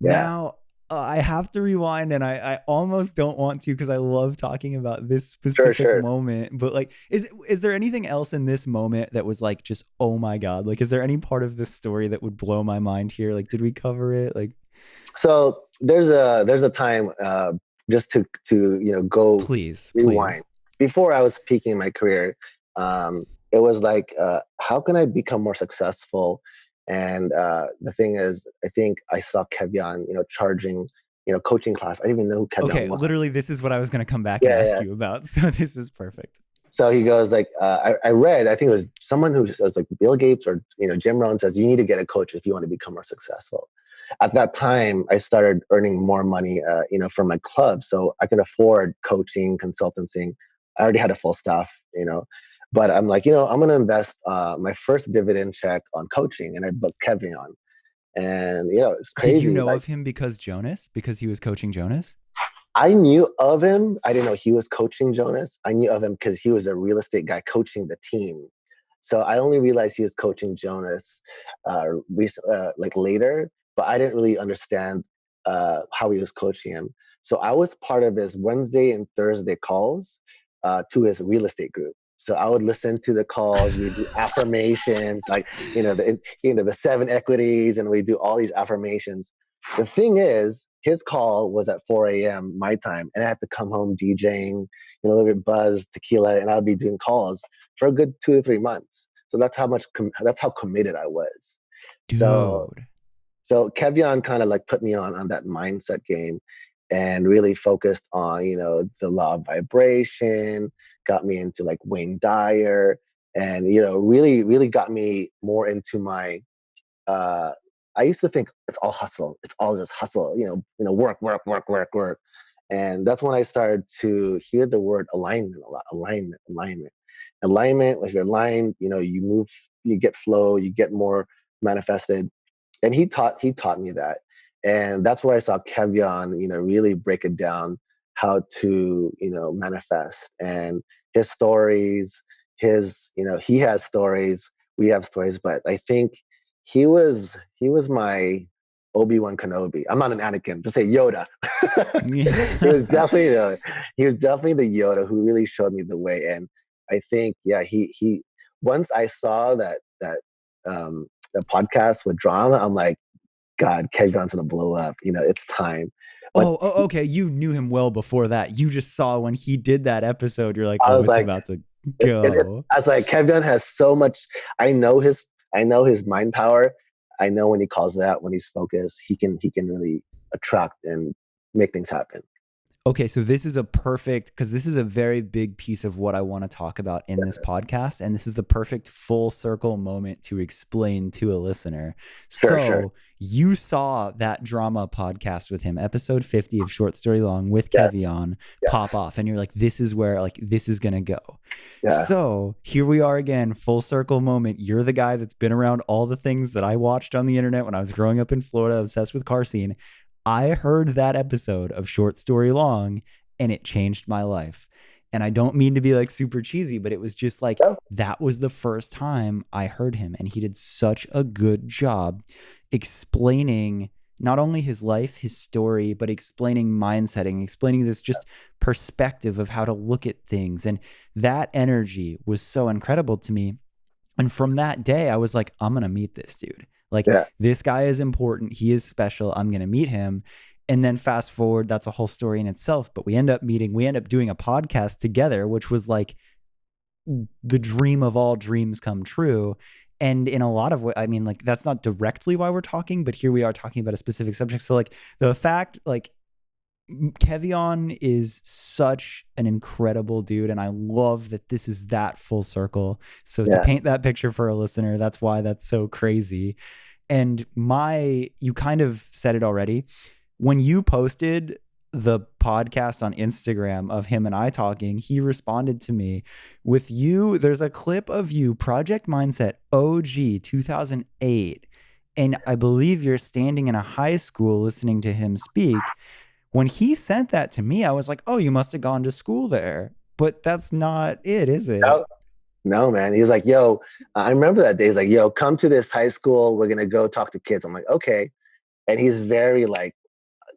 Yeah, now I have to rewind and I almost don't want to because I love talking about this sure, specific sure. moment. But like, is there anything else in this moment that was like just, oh my God? Like, is there any part of this story that would blow my mind here? Like, did we cover it? Like, So there's a time, just to go please, rewind. please. Before I was peaking in my career, it was like, how can I become more successful? And the thing is, I think I saw Kevion, charging, coaching class. I didn't even know who Kevion Okay, was. literally, this is what I was going to come back and Yeah, ask yeah. you about. So this is perfect. So he goes like, I read, I think it was someone who says like Bill Gates or Jim Rohn says you need to get a coach if you want to become more successful. At that time, I started earning more money, from my club, so I could afford coaching, consultancy. I already had a full staff, but I'm like, I'm going to invest my first dividend check on coaching, and I booked Kevion. And it's Did you crazy. know Like, of him because he was coaching Jonas? I knew of him. I didn't know he was coaching Jonas. I knew of him because he was a real estate guy coaching the team. So I only realized he was coaching Jonas like later, but I didn't really understand how he was coaching him. So I was part of his Wednesday and Thursday calls to his real estate group. So I would listen to the calls. We do affirmations, like the 7 equities, and we do all these affirmations. The thing is, his call was at 4 a.m. my time, and I had to come home DJing, a little bit buzzed, tequila, and I'd be doing calls for a good 2 to 3 months. So that's how committed I was. So Dude. so Kevion kind of like put me on that mindset game, and really focused on the law of vibration, got me into like Wayne Dyer, and really got me more into my uh, I used to think it's all hustle. It's all just hustle. Work, work, work, work, work. And that's when I started to hear the word alignment a lot. Alignment, alignment, alignment. If you're aligned, you move, you get flow, you get more manifested. And he taught me that, and that's where I saw Kevion, really break it down how to manifest, and his stories. He has stories. We have stories, but I think he was my Obi-Wan Kenobi. I'm not an Anakin. Just say Yoda. he was Yeah. definitely the he was definitely the Yoda who really showed me the way. And I think, yeah, he once I saw that the podcast with drama, I'm like, God, Kevon's gonna blow up. It's time. But Okay. You knew him well before that. You just saw when he did that episode, you're like, I oh, was it's like, about to go. I was like, Kevon has so much. I know his mind power. I know when he calls it out, when he's focused, he can really attract and make things happen. Okay, so this is a perfect, because this is a very big piece of what I want to talk about in this Yeah. podcast. And this is the perfect full circle moment to explain to a listener. Sure, sure. So you saw that drama podcast with him, episode 50 of Short Story Long with Yes, Kevion, pop yes, off. And you're like, this is where, like, this is going to go. yeah. So here we are again, full circle moment. You're the guy that's been around all the things that I watched on the internet when I was growing up in Florida, obsessed with car scene. I heard that episode of Short Story Long and it changed my life. And I don't mean to be like super cheesy, but it was just like Yeah, that was the first time I heard him. And he did such a good job explaining not only his life, his story, but explaining mindsetting, explaining this just perspective of how to look at things. And that energy was so incredible to me. And from that day, I was like, I'm going to meet this dude. Like, yeah. this guy is important. He is special. I'm going to meet him. And then fast forward, that's a whole story in itself. But we end up doing a podcast together, which was like the dream of all dreams come true. And in a lot of ways, I mean, like, that's not directly why we're talking, but here we are talking about a specific subject. So, like, the fact, like, Kevion is such an incredible dude, and I love that this is that full circle. So to Yeah. paint that picture for a listener, that's why that's so crazy. And you kind of said it already. When you posted the podcast on Instagram of him and I talking, he responded to me with you. There's a clip of you, Project Mindset OG 2008. And I believe you're standing in a high school listening to him speak. When he sent that to me, I was like, oh, you must have gone to school there. But that's not it, is it? No, no, man. He was like, yo, I remember that day. He's like, yo, come to this high school. We're gonna go talk to kids. I'm like, okay. And he's very like,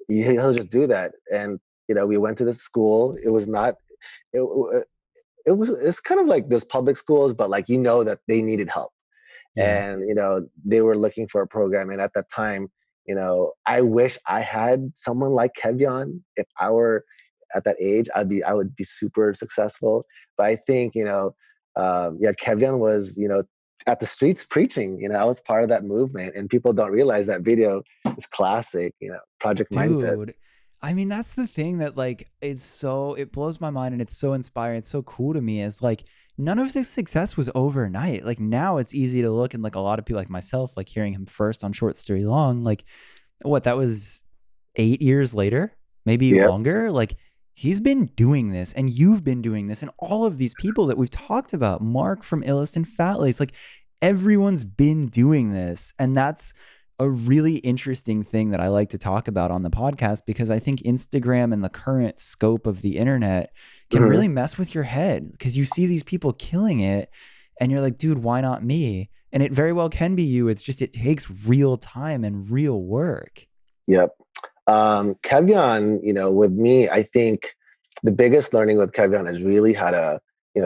he'll just do that. And we went to this school. It was not. It, it's kind of like those public schools, but like that they needed help, Yeah. and they were looking for a program. And at that time, I wish I had someone like Kevion. If I were at that age, I would be super successful. But I think yeah, Kevion was at the streets preaching. I was part of that movement, and people don't realize that video is classic. Project Mindset. Dude, I mean, that's the thing that like it blows my mind and it's so inspiring. It's so cool to me is like none of this success was overnight. Like now it's easy to look and like a lot of people like myself, like hearing him first on Short Story Long, like that was 8 years later, maybe Yep. longer. Like he's been doing this and you've been doing this and all of these people that we've talked about, Marc from Illest and Fatlace, like everyone's been doing this. And that's a really interesting thing that I like to talk about on the podcast, because I think Instagram and the current scope of the internet can Mhm. really mess with your head, because you see these people killing it and you're like, dude, why not me? And it very well can be you. It's just, it takes real time and real work. Yep. Kevion, with me, I think the biggest learning with Kevion is really how to,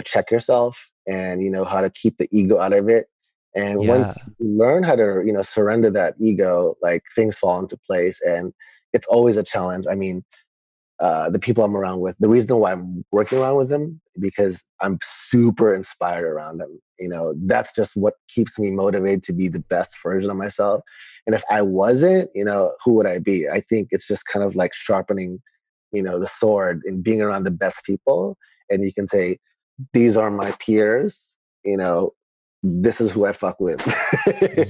check yourself and, how to keep the ego out of it. And once Yeah. you learn how to, surrender that ego, like things fall into place. And it's always a challenge. I mean, the people I'm around with. The reason why I'm working around with them, because I'm super inspired around them. That's just what keeps me motivated to be the best version of myself. And if I wasn't, who would I be? I think it's just kind of like sharpening, the sword and being around the best people. And you can say, these are my peers, this is who I fuck with.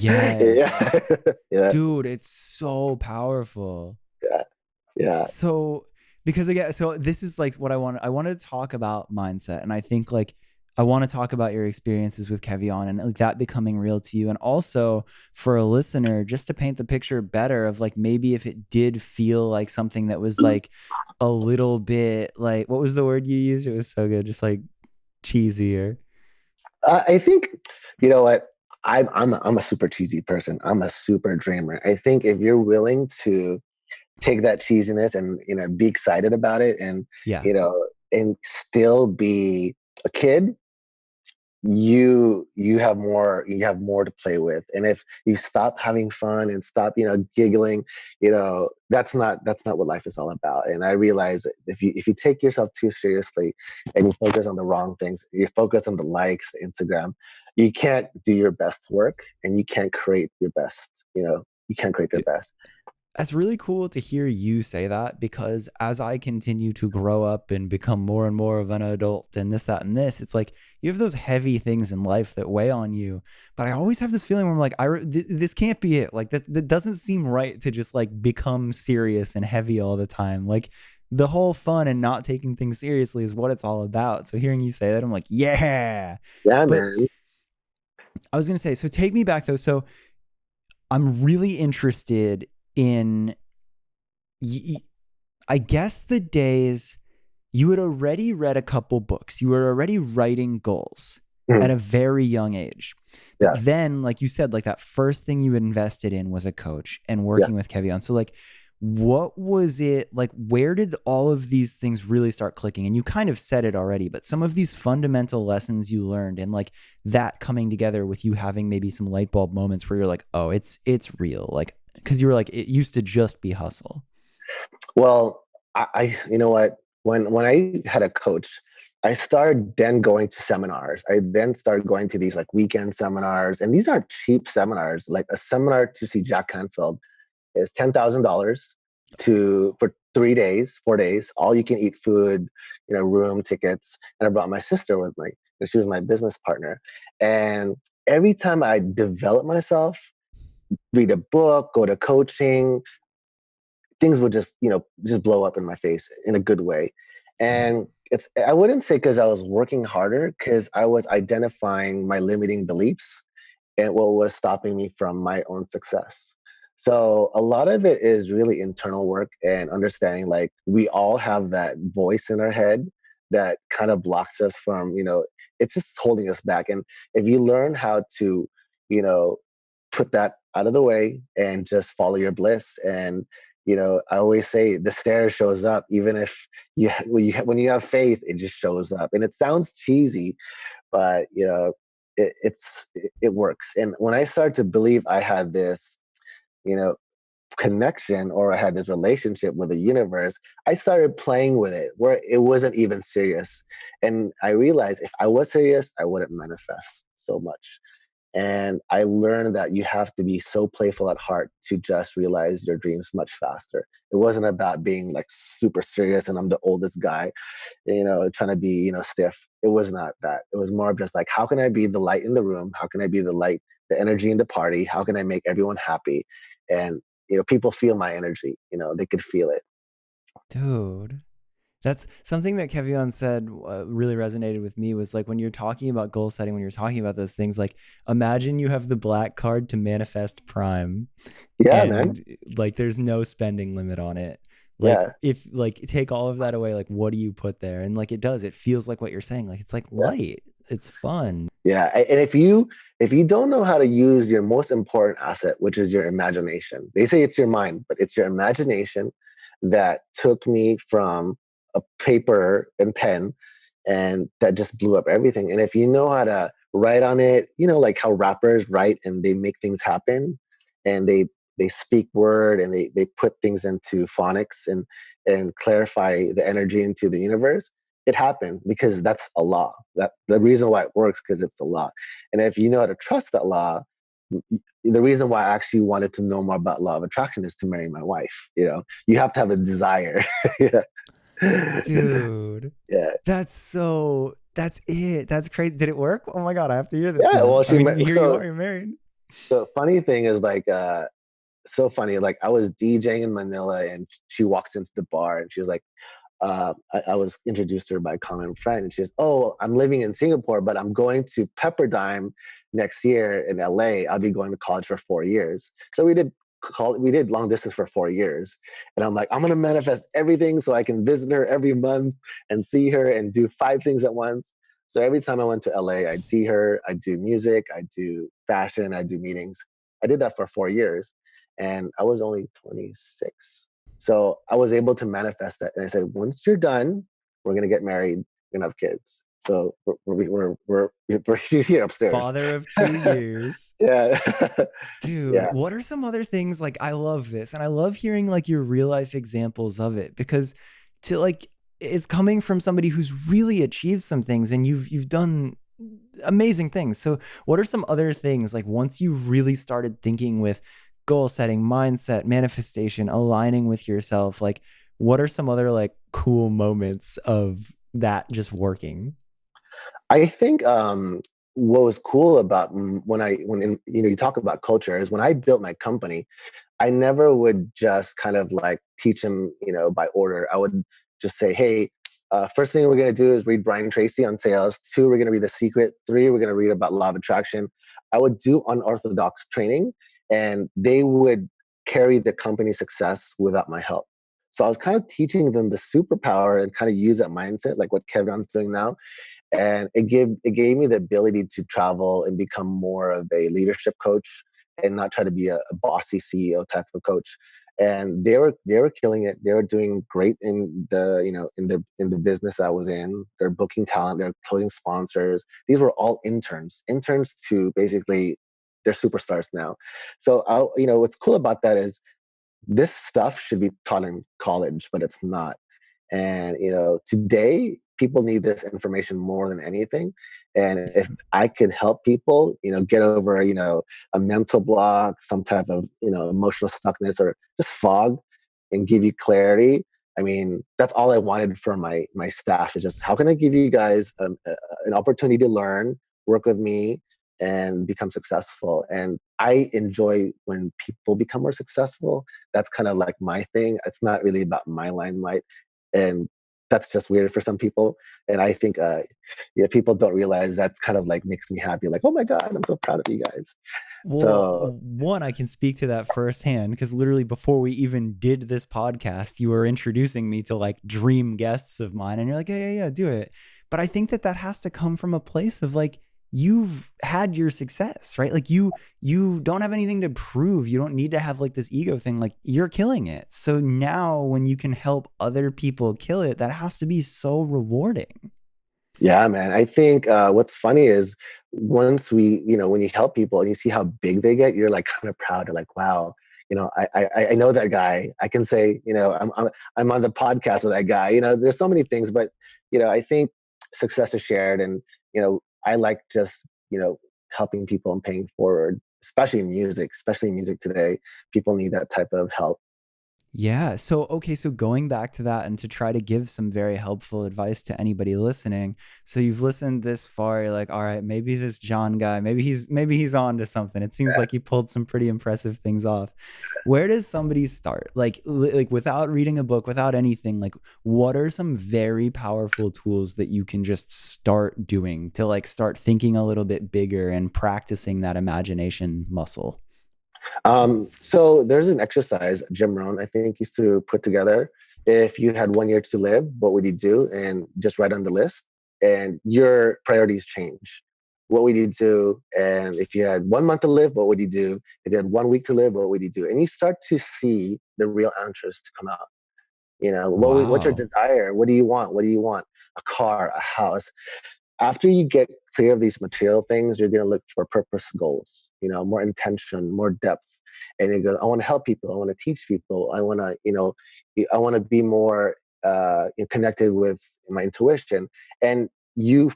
Yes. Yeah. Yeah. Dude, it's so powerful. Yeah. Yeah. So, because again, so this is like what I wanted to talk about mindset, and I think like I want to talk about your experiences with Kevion and like that becoming real to you, and also for a listener, just to paint the picture better of like maybe if it did feel like something that was like a little bit like, what was the word you used? It was so good, just like cheesier. I think, you know what, I'm a super cheesy person. I'm a super dreamer. I think if you're willing to take that cheesiness and be excited about it, and Yeah. and still be a kid, you have more to play with. And if you stop having fun and stop giggling, that's not what life is all about. And I realize that if you take yourself too seriously and you focus on the wrong things, you focus on the likes, the Instagram, you can't do your best work, and you can't create your best. You can't create your best. That's really cool to hear you say that, because as I continue to grow up and become more and more of an adult and this, that, and this, it's like you have those heavy things in life that weigh on you. But I always have this feeling where I'm like, this can't be it. Like that doesn't seem right to just like become serious and heavy all the time. Like the whole fun and not taking things seriously is what it's all about. So hearing you say that, I'm like, yeah. Yeah, But man. I was going to say, so take me back though. So I'm really interested in I guess the days you had already read a couple books, you were already writing goals Mhm. at a very young age. But Yeah. then, like you said, like that first thing you invested in was a coach and Yeah. working with Kevion. So, like, what was it like? Where did all of these things really start clicking? And you kind of said it already, but some of these fundamental lessons you learned and like that coming together with you having maybe some light bulb moments where you're like, oh, it's real. Like, because you were like, it used to just be hustle. Well, you know what? When I had a coach, I started then going to seminars. I then started going to these like weekend seminars, and these aren't cheap seminars. Like a seminar to see Jack Canfield is $10,000 to for 3 days, 4 days, all you can eat food, room tickets. And I brought my sister with me, and she was my business partner. And every time I develop myself, read a book, go to coaching, things would just blow up in my face in a good way. Yeah. And I wouldn't say because I was working harder, because I was identifying my limiting beliefs and what was stopping me from my own success. So a lot of it is really internal work and understanding, like, we all have that voice in our head that kind of blocks us from, it's just holding us back. And if you learn how to, you know put that out of the way and just follow your bliss. And I always say the stare shows up. Even if when you have faith, it just shows up. And it sounds cheesy, but it works. And when I started to believe I had this, you know connection, or I had this relationship with the universe, I started playing with it where it wasn't even serious. And I realized if I was serious, I wouldn't manifest so much. And I learned that you have to be so playful at heart to just realize your dreams much faster. It wasn't about being like super serious and I'm the oldest guy, trying to be, stiff. It was not that. It was more of just like, how can I be the light in the room? How can I be the light, the energy in the party? How can I make everyone happy? And, people feel my energy, they could feel it. Dude. That's something that Kevion said really resonated with me was like when you're talking about goal setting, when you're talking about those things, like imagine you have the black card to manifest prime Yeah, man. and like there's no spending limit on it. Like Yeah, if like take all of that away, like what do you put there? And like it does, it feels like what you're saying. Like it's like yeah, light. It's fun. yeah. And if you don't know how to use your most important asset, which is your imagination, they say it's your mind, but it's your imagination that took me from a paper and pen, and that just blew up everything. And if you know how to write on it, like how rappers write and they make things happen, and they speak word, and they put things into phonics and clarify the energy into the universe, it happens because that's a law. That the reason why it works because it's a law. And if you know how to trust that law, the reason why I actually wanted to know more about law of attraction is to marry my wife. You have to have a desire. Yeah. Dude. Yeah. That's it. That's crazy. Did it work? Oh my God, I have to hear this Yeah. now. Well, I mean, here you are, you're married. so funny thing is like, so funny. Like I was DJing in Manila, and she walks into the bar, and she was like, I was introduced to her by a common friend, and she says, "Oh, I'm living in Singapore, but I'm going to Pepperdine next year in LA. I'll be going to college for 4 years." So we did long distance for 4 years, and I'm like, I'm gonna manifest everything so I can visit her every month and see her and do 5 things at once. So every time I went to LA, I'd see her. I'd do music, I'd do fashion, I'd do meetings. I did that for 4 years, and I was only 26. So I was able to manifest that. And I said, once you're done, we're going to get married, we're going to have kids. So we're here upstairs. Father of 2 years. Yeah. Dude, Yeah. what are some other things like I love this and I love hearing like your real life examples of it because to like it's coming from somebody who's really achieved some things and you've done amazing things. So what are some other things like once you've really started thinking with goal setting, mindset, manifestation, aligning with yourself, like what are some other like cool moments of that just working? I think what was cool about you talk about culture is when I built my company, I never would just kind of like teach them, by order. I would just say, hey, first thing we're going to do is read Brian Tracy on sales. 2, we're going to read The Secret. 3, we're going to read about law of attraction. I would do unorthodox training, and they would carry the company success without my help. So I was kind of teaching them the superpower and kind of use that mindset, like what Kevin's doing now, and it gave me the ability to travel and become more of a leadership coach and not try to be a bossy CEO type of coach. And they were killing it. They were doing great in the business I was in. They're booking talent. They're closing sponsors. These were all interns to basically they're superstars now. So what's cool about that is this stuff should be taught in college, but it's not. And today people need this information more than anything. And if I could help people, get over, a mental block, some type of, emotional stuckness or just fog, and give you clarity. I mean, that's all I wanted for my staff is just how can I give you guys an opportunity to learn, work with me, and become successful. And I enjoy when people become more successful. That's kind of like my thing. It's not really about my limelight, and that's just weird for some people. And I think yeah, people don't realize that's kind of like makes me happy, like, oh my god, I'm so proud of you guys. Well, So one, I can speak to that firsthand because literally before we even did this podcast, you were introducing me to like dream guests of mine, and you're like, yeah, yeah, yeah, do it. But I think that that has to come from a place of like you've had your success, right? Like you don't have anything to prove. You don't need to have like this ego thing. Like you're killing it. So now when you can help other people kill it, that has to be so rewarding. yeah, man. I think what's funny is once when you help people and you see how big they get, you're like kind of proud. You're like, wow, I know that guy. I can say, I'm on the podcast with that guy. There's so many things, but I think success is shared, and I like just helping people and paying forward, especially in music today. People need that type of help. Yeah. So, okay. So, going back to that and to try to give some very helpful advice to anybody listening. So, you've listened this far. You're like, all right, maybe this John guy, maybe he's on to something. It seems like he pulled some pretty impressive things off. Where does somebody start? Like without reading a book, without anything, like what are some very powerful tools that you can just start doing to like start thinking a little bit bigger and practicing that imagination muscle? So there's an exercise Jim Rohn, I think, used to put together. If you had 1 year to live, what would you do? And just write on the list, and your priorities change. What would you do? And if you had 1 month to live, what would you do? If you had 1 week to live, what would you do? And you start to see the real answers to come out. What's your Wow. desire? What do you want? What do you want? A car, a house. After you get clear of these material things, you're going to look for purpose goals, more intention, more depth. And you go, I want to help people. I want to teach people. I want to be more connected with my intuition. And you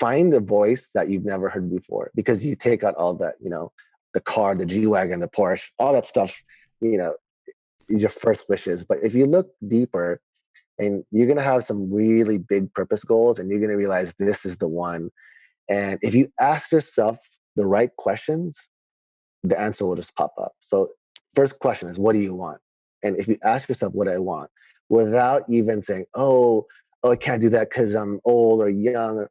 find a voice that you've never heard before because you take out all that, the car, the G-Wagon, the Porsche, all that stuff, you know, is your first wishes. But if you look deeper, and you're going to have some really big purpose goals, and you're going to realize this is the one. And if you ask yourself the right questions, the answer will just pop up. So first question is, what do you want? And if you ask yourself what I want without even saying, oh, I can't do that because I'm old or young,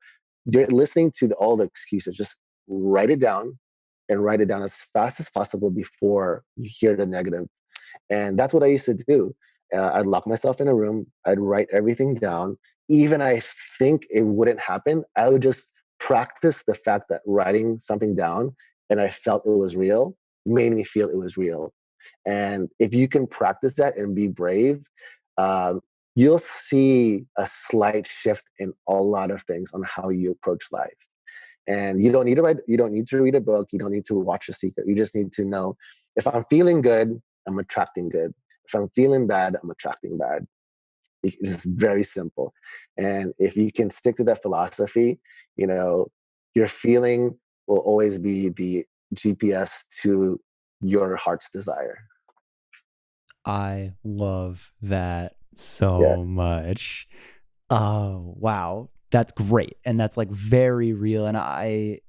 you're listening to all the excuses. Just write it down, and write it down as fast as possible before you hear the negative. And that's what I used to do. I'd lock myself in a room. I'd write everything down. Even I think it wouldn't happen, I would just practice the fact that writing something down and I felt it was real made me feel it was real. And if you can practice that and be brave, um, you'll see a slight shift in a lot of things on how you approach life. And you don't need to write, you don't need to read a book, you don't need to watch a secret. You just need to know, if I'm feeling good, I'm attracting good. If I'm feeling bad, I'm attracting bad. It's very simple. And if you can stick to that philosophy, you know, your feeling will always be the GPS to your heart's desire. I love that Yeah. so much. Oh, wow. That's great. And that's like very real. And I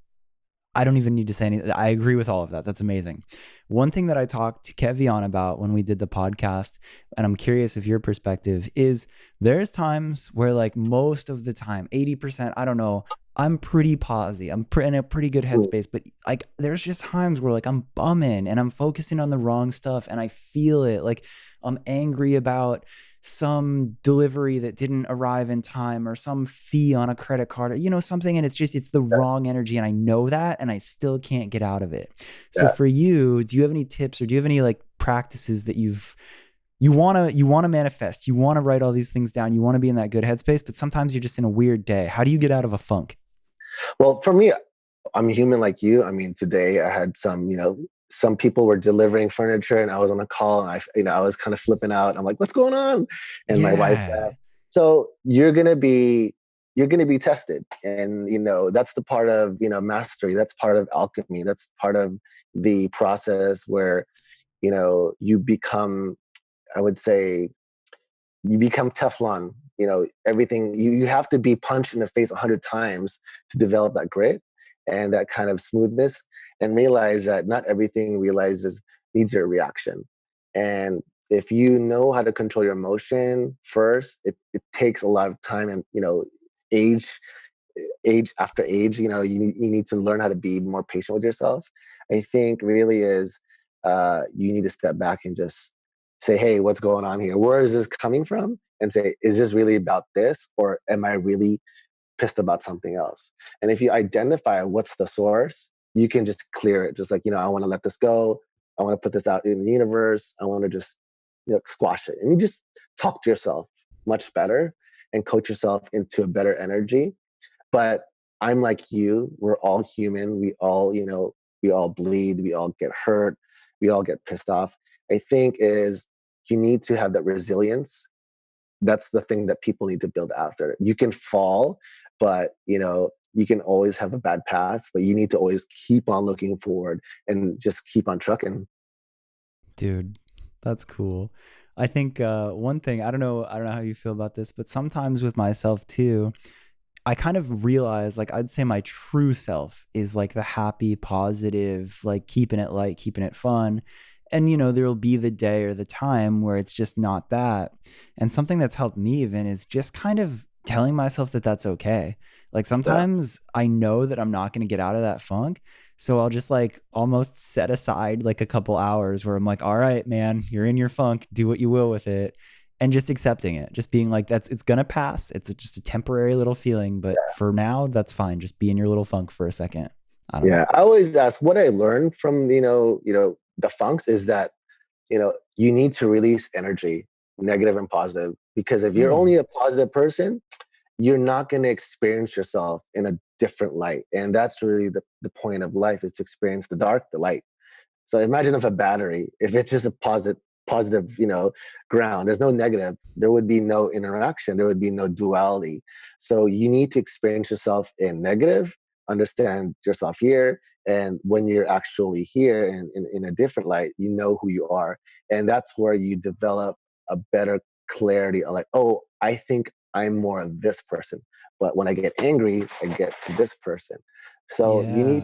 don't even need to say anything. I agree with all of that. That's amazing. One thing that I talked to Kevion about when we did the podcast, and I'm curious of your perspective, is there's times where, like, most of the time, 80%, I don't know, I'm pretty posy. In a pretty good Mm, headspace, but like, there's just times where, like, I'm bumming and I'm focusing on the wrong stuff and I feel it. Like, I'm angry about some delivery that didn't arrive in time or some fee on a credit card or something, and it's the yeah, wrong energy, and I know that, and I still can't get out of it. So yeah. for you, do you have any tips, or do you have any like practices that you want to manifest, you want to write all these things down, you want to be in that good headspace, but sometimes you're just in a weird day? How do you get out of a funk? Well, for me, I'm human like you. I mean, today I had some people were delivering furniture, and I was on a call, and I was kind of flipping out. I'm like, what's going on? And my wife Yeah. laughed. So you're gonna be tested, and that's the part of mastery. That's part of alchemy. That's part of the process where you become, I would say, you become Teflon. Everything you have to be punched in the face 100 times to develop that grit and that kind of smoothness, and realize that not everything realizes needs your reaction. And if you know how to control your emotion first, it takes a lot of time and age age after age. You need to learn how to be more patient with yourself. I think really is you need to step back and just say, hey, what's going on here? Where is this coming from? And say, is this really about this, or am I really pissed about something else? And if you identify what's the source, you can just clear it. Just like, I want to let this go. I want to put this out in the universe. I want to just squash it. And you just talk to yourself much better and coach yourself into a better energy. But I'm like you. We're all human. We all bleed. We all get hurt. We all get pissed off. I think is you need to have that resilience. That's the thing that people need to build after. You can fall, but you can always have a bad past, but you need to always keep on looking forward and just keep on trucking. Dude, That's cool. I think one thing, I don't know how you feel about this, but sometimes with myself too, I kind of realize like I'd say my true self is like the happy, positive, like keeping it light, keeping it fun. And there'll be the day or the time where it's just not that. And something that's helped me even is just kind of telling myself that that's okay. Like Yeah, sometimes I know that I'm not going to get out of that funk. So I'll just like almost set aside like a couple hours where I'm like, all right, man, you're in your funk, do what you will with it, and just accepting it, just being like, it's gonna pass, just a temporary little feeling, but for now that's fine, just be in your little funk for a second. I don't know. yeah. I always ask what I learned from the funks is that you need to release energy, negative and positive, because if you're Hmm. only a positive person, you're not going to experience yourself in a different light, and that's really the point of life is to experience the dark, the light. So imagine if a battery, if it's just a positive, ground, there's no negative, there would be no interaction, there would be no duality. So you need to experience yourself in negative, understand yourself here, and when you're actually here and in a different light, you know who you are. And that's where you develop a better clarity of like, oh, I think I'm more of this person. But when I get angry, I get to this person. So Yeah.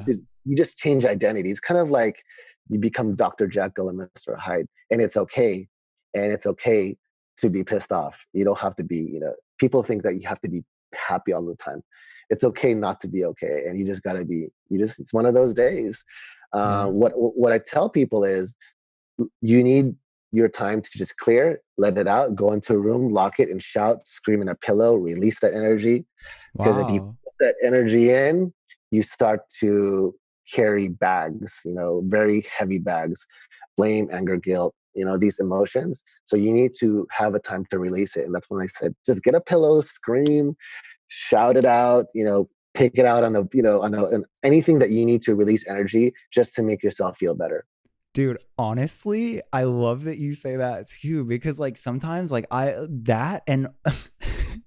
you just change identity. It's kind of like you become Dr. Jekyll and Mr. Hyde, and it's okay. And it's okay to be pissed off. You don't have to be, people think that you have to be happy all the time. It's okay not to be okay. And you just got to be, it's one of those days. Yeah. What I tell people is you need your time to just clear, let it out, go into a room, lock it and shout, scream in a pillow, release that energy. Because if you Wow. put that energy in, you start to carry bags, very heavy bags, blame, anger, guilt, these emotions. So you need to have a time to release it. And that's when I said, just get a pillow, scream, shout it out, take it out on on anything that you need to release energy just to make yourself feel better. Dude, honestly, I love that you say that too, because like sometimes like that and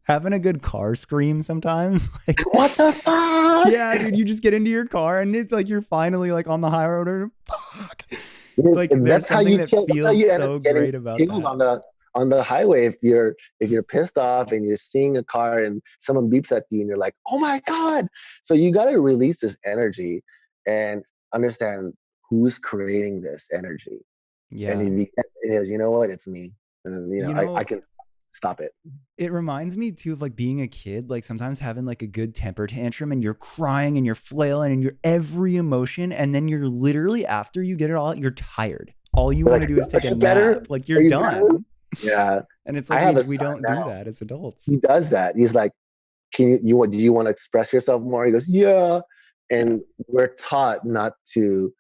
having a good car scream sometimes, like, What the fuck? yeah, dude, you just get into your car and it's like you're finally like on the high road or fuck. Like there's That's how something you that kill. That's how feels you end up so getting great about killed that. on the highway. If you're pissed off and you're seeing a car and someone beeps at you and you're like, oh my god! So you got to release this energy and understand who's creating this energy. And Yeah. if you, it is, you know what? It's me, and You I know, can stop it. it reminds me too of like being a kid, like sometimes having like a good temper tantrum and you're crying and you're flailing and you're every emotion. And then you're literally, after you get it all out, you're tired. All you You're want like, to do is are take a you better? nap. Like you're Are you better? done. Yeah, And it's I like have a we son don't do now. that as adults. He does that. He's like, can do you want to express yourself more? He goes, yeah. Yeah. And we're taught not to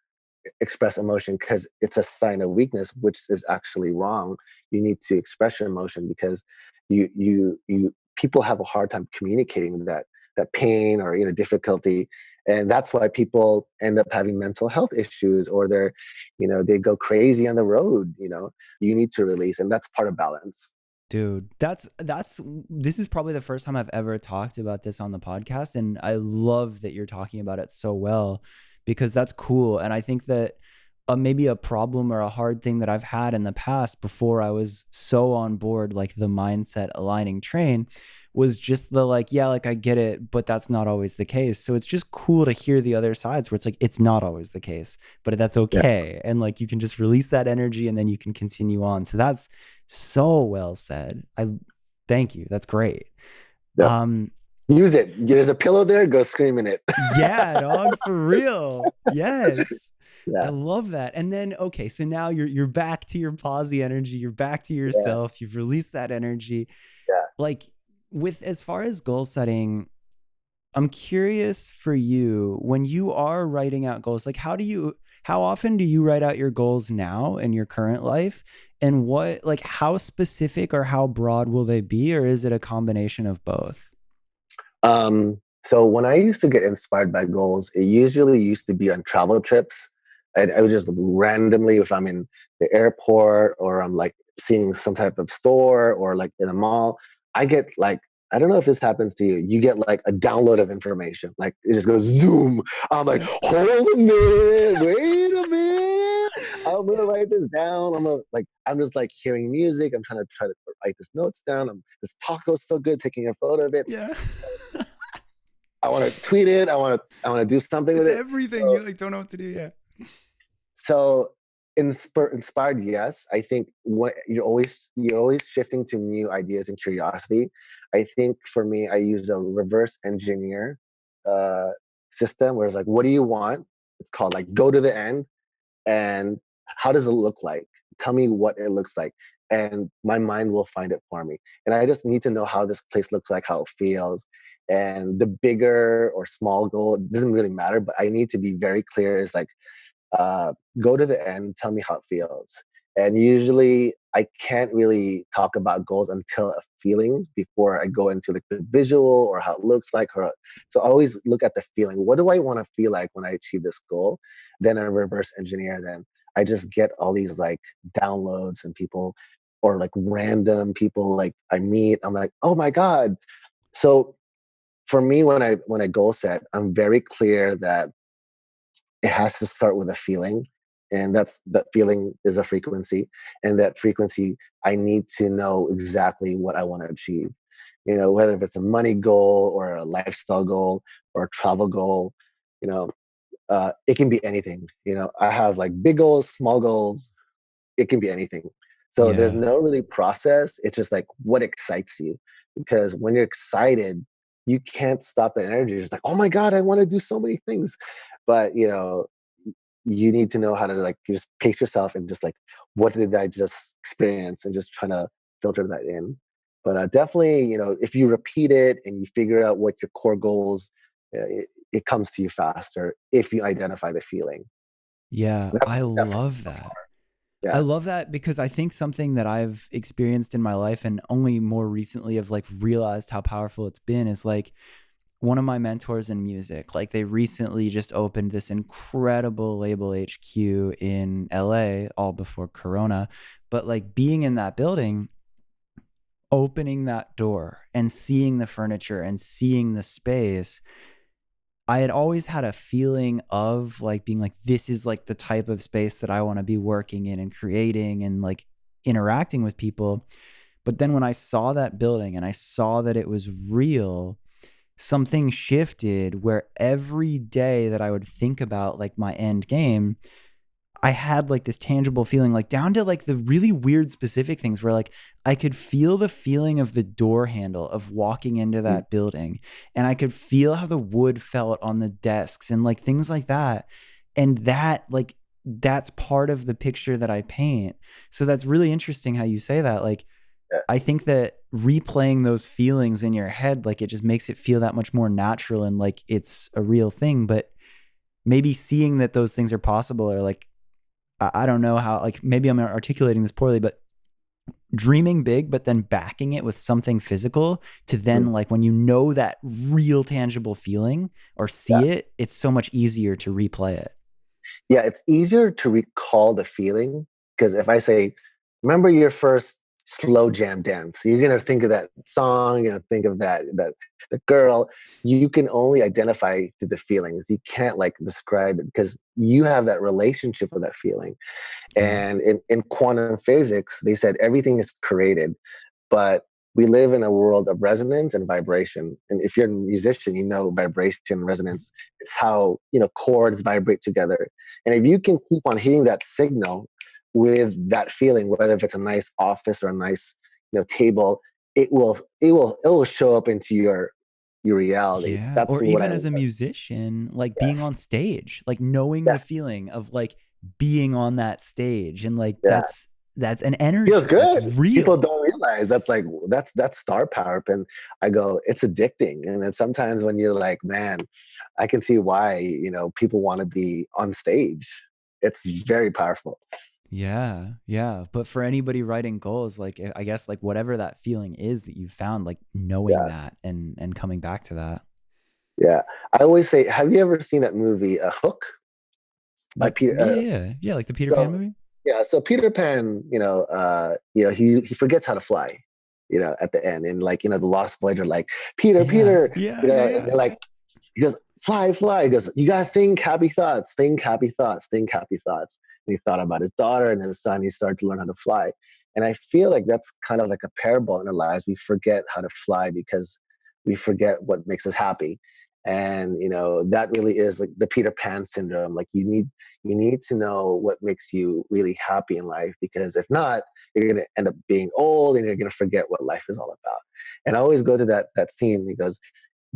express emotion because it's a sign of weakness, which is actually wrong. You need to express your emotion because people have a hard time communicating that pain or difficulty, and that's why people end up having mental health issues, or they go crazy on the road. You need to release, and that's part of balance. Dude, this is probably the first time I've ever talked about this on the podcast. And I love that you're talking about it so well because that's cool. And I think that maybe a problem or a hard thing that I've had in the past before I was so on board, like the mindset aligning train, was just the like, yeah, like I get it, but that's not always the case. So it's just cool to hear the other sides where it's like, it's not always the case, but that's Yeah, okay. And like you can just release that energy and then you can continue on. So that's so well said. I thank you. That's great. yeah. Um, Use it. There's a pillow there. Go scream in it. yeah, dog, for real. Yes. I Yeah, love that. And then okay, so now you're back to your posy energy, you're back to yeah, yourself, you've released that energy. yeah. Like with as far as goal setting, I'm curious for you when you are writing out goals, like how often do you write out your goals now in your current life? And what like how specific or how broad will they be, or is it a combination of both? So when I used to get inspired by goals, it usually used to be on travel trips. I would just randomly, if I'm in the airport or I'm like seeing some type of store or like in a mall, I get like, I don't know if this happens to you. You get like a download of information. Like it just goes zoom. I'm like, hold a minute, wait a minute. I'm I'm gonna write this down. I'm just like hearing music. I'm trying to write this notes down. This taco's so good, taking a photo of it. Yeah. I want to tweet it. I want to do something with It's it. everything. So You like don't know what to do. Yeah. so inspired, yes. I think what you're always shifting to new ideas and curiosity. I think for me, I use a reverse engineer uh, system where it's like, what do you want? It's called like go to the end, and how does it look like? Tell me what it looks like, and my mind will find it for me. And I just need to know how this place looks like, how it feels, and the bigger or small goal, it doesn't really matter. But I need to be very clear. Is like go to the end, tell me how it feels. And usually I can't really talk about goals until a feeling before I go into like the visual or how it looks like. So I always look at the feeling. What do I want to feel like when I achieve this goal? Then I reverse engineer. Then I just get all these like downloads and people or like random people like I meet. I'm like, oh my God. So for me, when I goal set, I'm very clear that it has to start with a feeling, and that feeling is a frequency, and that frequency I need to know exactly what I want to achieve, whether if it's a money goal or a lifestyle goal or a travel goal. It can be anything. I have like big goals, small goals. It can be anything. So there's Yeah. no really process. It's just like what excites you, because when you're excited, you can't stop the energy. It's like, oh my God, I want to do so many things. But you need to know how to like just pace yourself and just like, what did I just experience, and just trying to filter that in. But definitely, if you repeat it and you figure out what your core goals, it comes to you faster if you identify the feeling. Yeah. That's I definitely love so far. that. I Yeah. love that because I think something that I've experienced in my life and only more recently have like realized how powerful it's been is like one of my mentors in music. Like they recently just opened this incredible label HQ in LA all before Corona. But like being in that building, opening that door and seeing the furniture and seeing the space, I had always had a feeling of like being like, this is like the type of space that I want to be working in and creating and like interacting with people. But then when I saw that building and I saw that it was real, something shifted where every day that I would think about like my end game, I had like this tangible feeling, like down to like the really weird specific things where like I could feel the feeling of the door handle of walking into Mm. that building. And I could feel how the wood felt on the desks and like things like that. And that, like, that's part of the picture that I paint. So that's really interesting how you say that. Like, Yeah. I think that replaying those feelings in your head, like, it just makes it feel that much more natural and like it's a real thing. But maybe seeing that those things are possible, or like, I don't know how, like maybe I'm articulating this poorly, but dreaming big, but then backing it with something physical to Mm. then like when you know that real tangible feeling or Yeah. see it, it's so much easier to replay it. Yeah, it's easier to recall the feeling, because if I say, remember your first slow jam dance, you're gonna think of that song, you're gonna think of that the girl. You can only identify through the feelings. You can't like describe it because you have that relationship with that feeling. Yeah. And in quantum physics, they said everything is created, but we live in a world of resonance and vibration. And if you're a musician, vibration, resonance. It's how chords vibrate together. And if you can keep on hitting that signal with that feeling, whether if it's a nice office or a nice table, it will show up into your reality. Yeah. That's Or what I even learned. as a musician, like being Yes. on stage, like knowing the Yes. feeling of like being on that stage and like Yeah. that's an Feels energy that's good. People real. don't realize that's star power. And I go, it's addicting. And then sometimes when you're like, man, I can see why people want to be on stage. It's very powerful. Yeah, yeah. But for anybody writing goals, like I guess like whatever that feeling is that you found, like knowing Yeah, that and coming back to that. yeah. I always say, have you ever seen that movie, Hook, by Peter? Yeah, yeah, yeah. Like the Peter Pan So movie. yeah, so Peter Pan, he forgets how to fly, at the end, and like the Lost Voyager, like Peter, Yeah, Peter, yeah, yeah, and yeah. they're like, he goes, fly, fly. He goes, you gotta think happy thoughts, think happy thoughts, think happy thoughts. And he thought about his daughter and his son. He started to learn how to fly. And I feel like that's kind of like a parable in our lives. We forget how to fly because we forget what makes us happy. And that really is like the Peter Pan syndrome. Like you need to know what makes you really happy in life, because if not, you're gonna end up being old and you're gonna forget what life is all about. And I always go to that scene because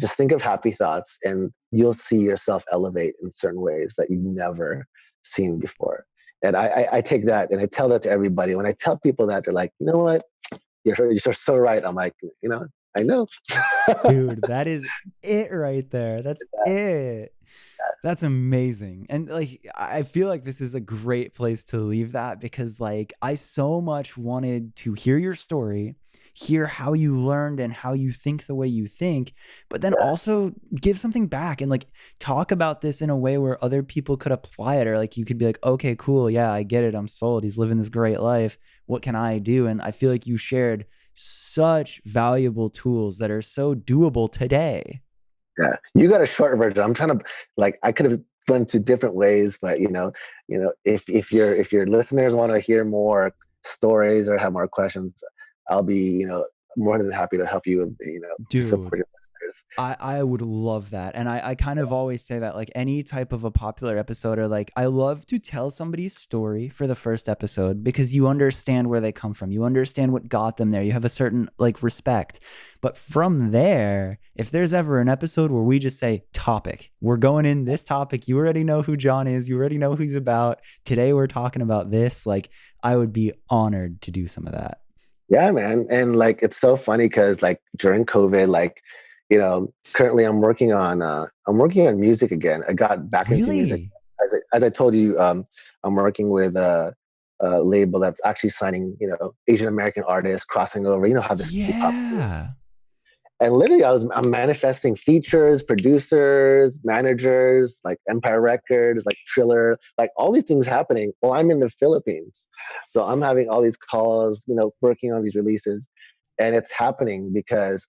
just think of happy thoughts and you'll see yourself elevate in certain ways that you've never seen before. And I take that and I tell that to everybody. When I tell people that, they're like, you know what? You're so right. I'm like, I know. Dude, that is it right there. That's it. That's amazing. And like, I feel like this is a great place to leave that, because like, I so much wanted to hear your story, hear how you learned and how you think the way you think, but then also give something back and like talk about this in a way where other people could apply it, or like you could be like, okay, cool. Yeah, I get it. I'm sold. He's living this great life. What can I do? And I feel like you shared such valuable tools that are so doable today. Yeah, you got a short version. I'm trying to, like, I could have gone to different ways, but if your listeners want to hear more stories or have more questions, I'll be more than happy to help you with to support Dude, your listeners. I would love that. And I kind of always say that like any type of a popular episode, or like I love to tell somebody's story for the first episode, because you understand where they come from. You understand what got them there. You have a certain like respect. But from there, if there's ever an episode where we just say topic, we're going in this topic, you already know who Jon is, you already know who he's about. Today we're talking about this. Like I would be honored to do some of that. Yeah, man. And like it's so funny because like during COVID, like, currently I'm working on music again. I got back into music. Really? As I told you, I'm working with a label that's actually signing, Asian American artists crossing over. You know how this hip hop scene. Yeah. And literally, I'm manifesting features, producers, managers, like Empire Records, like Triller, like all these things happening while I'm in the Philippines. So I'm having all these calls, working on these releases, and it's happening because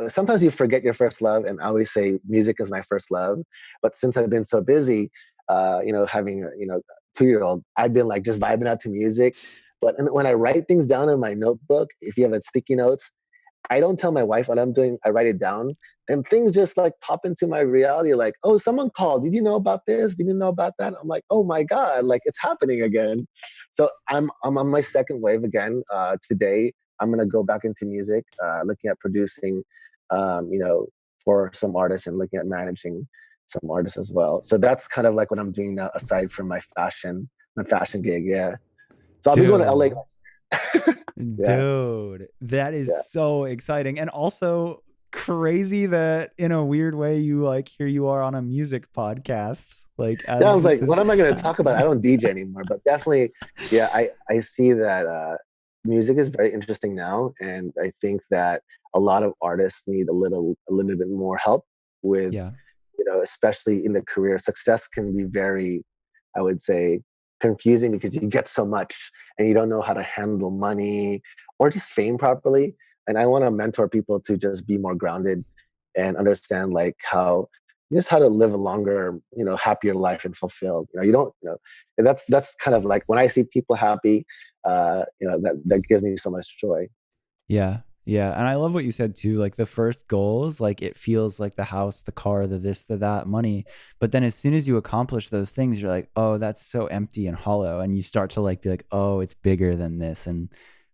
sometimes you forget your first love, and I always say music is my first love. But since I've been so busy, having a 2-year-old, I've been like just vibing out to music. But when I write things down in my notebook, if you have a sticky notes, I don't tell my wife what I'm doing. I write it down, and things just like pop into my reality. Like, oh, someone called. Did you know about this? Did you know about that? I'm like, oh my god, like it's happening again. So I'm on my second wave again. Today, I'm gonna go back into music, looking at producing, for some artists and looking at managing some artists as well. So that's kind of like what I'm doing now, aside from my fashion gig. Yeah. So I'll be going to LA Dude. next year. Yeah. Dude, that is Yeah. so exciting. And also crazy that in a weird way, you like here you are on a music podcast, like Yeah, I as was this like, what is am I going to talk about? I happening. don't DJ anymore, but definitely, yeah, I see that music is very interesting now, and I think that a lot of artists need a little bit more help with, Yeah. especially in the career. Success can be very, I would say, confusing because you get so much and you don't know how to handle money or just fame properly. And I want to mentor people to just be more grounded and understand like how to live a longer, happier life and fulfilled. You don't, and that's kind of like when I see people happy, that gives me so much joy. Yeah. Yeah. And I love what you said too. Like the first goals, like it feels like the house, the car, the this, the that, money. But then as soon as you accomplish those things, you're like, oh, that's so empty and hollow. And you start to like be like, oh, it's bigger than this and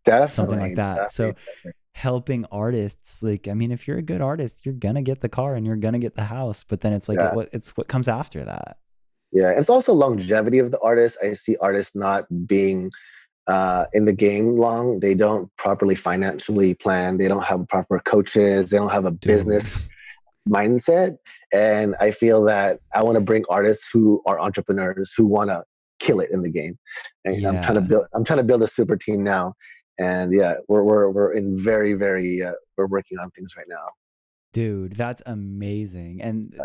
something like Definitely, that. definitely, So definitely. helping artists, like, I mean, if you're a good artist, you're gonna get the car and you're gonna get the house. But then it's like Yeah. it's what comes after that. Yeah. It's also longevity of the artist. I see artists not being in the game long. They don't properly financially plan. They don't have proper coaches. They don't have a Dude. business mindset. And I feel that I want to bring artists who are entrepreneurs who want to kill it in the game. And Yeah. I'm trying to build a super team now. And yeah, we're in very, very, we're working on things right now. Dude, that's amazing. And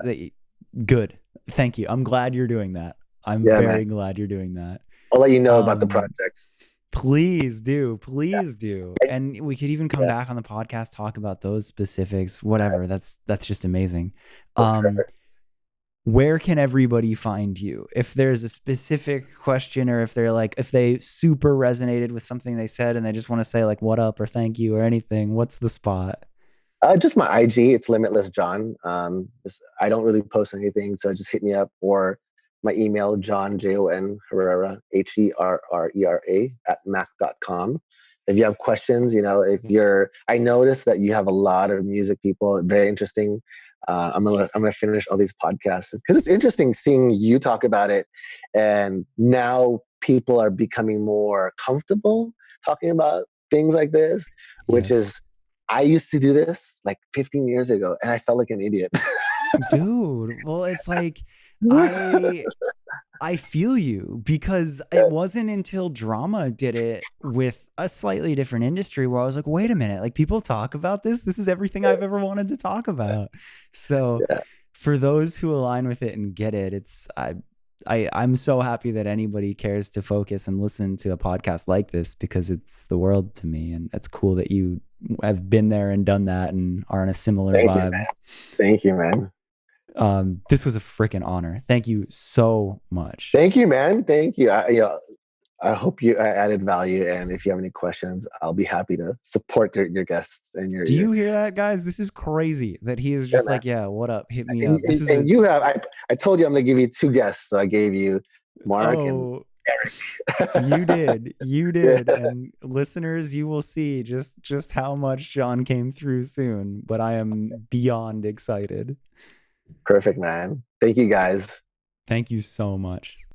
good. Thank you. I'm glad you're doing that. I'm Yeah, very man. glad you're doing that. I'll let you know about the Um, projects. Please do. Please do. I, And we could even come yeah, back on the podcast, talk about those specifics, whatever. That's just amazing. for Um, sure. where can everybody find you? If there's a specific question, or if they're like, if they super resonated with something they said and they just want to say like what up or thank you or anything, what's the spot? Just my IG, it's Limitless John. I don't really post anything, so just hit me up, or my email, John Jon Herrera Herrera at mac.com. If you have questions, if you're, I noticed that you have a lot of music people, very interesting. I'm gonna finish all these podcasts because it's interesting seeing you talk about it, and now people are becoming more comfortable talking about things like this, which Yes. is I used to do this like 15 years ago and I felt like an idiot. Dude, well, it's like I I feel you, because it wasn't until drama did it with a slightly different industry where I was like, wait a minute, like people talk about this. This is everything I've ever wanted to talk about. So Yeah. for those who align with it and get it, I'm so happy that anybody cares to focus and listen to a podcast like this, because it's the world to me. And it's cool that you have been there and done that and are on a similar Thank you, vibe. man. Thank you, man. This was a freaking honor. Thank you so much. Thank you, man. Thank you. I hope I added value. And if you have any questions, I'll be happy to support your guests and Do your you hear that, guys? This is crazy that he is yeah, just man. like, yeah, what up? Hit me And, up. This is and a, you have, I told you I'm going to give you two guests. So I gave you Mark and oh, you Eric. did. You Yeah. did. And listeners, you will see just how much John came through soon, but I am beyond excited. Perfect, man. Thank you, guys. Thank you so much.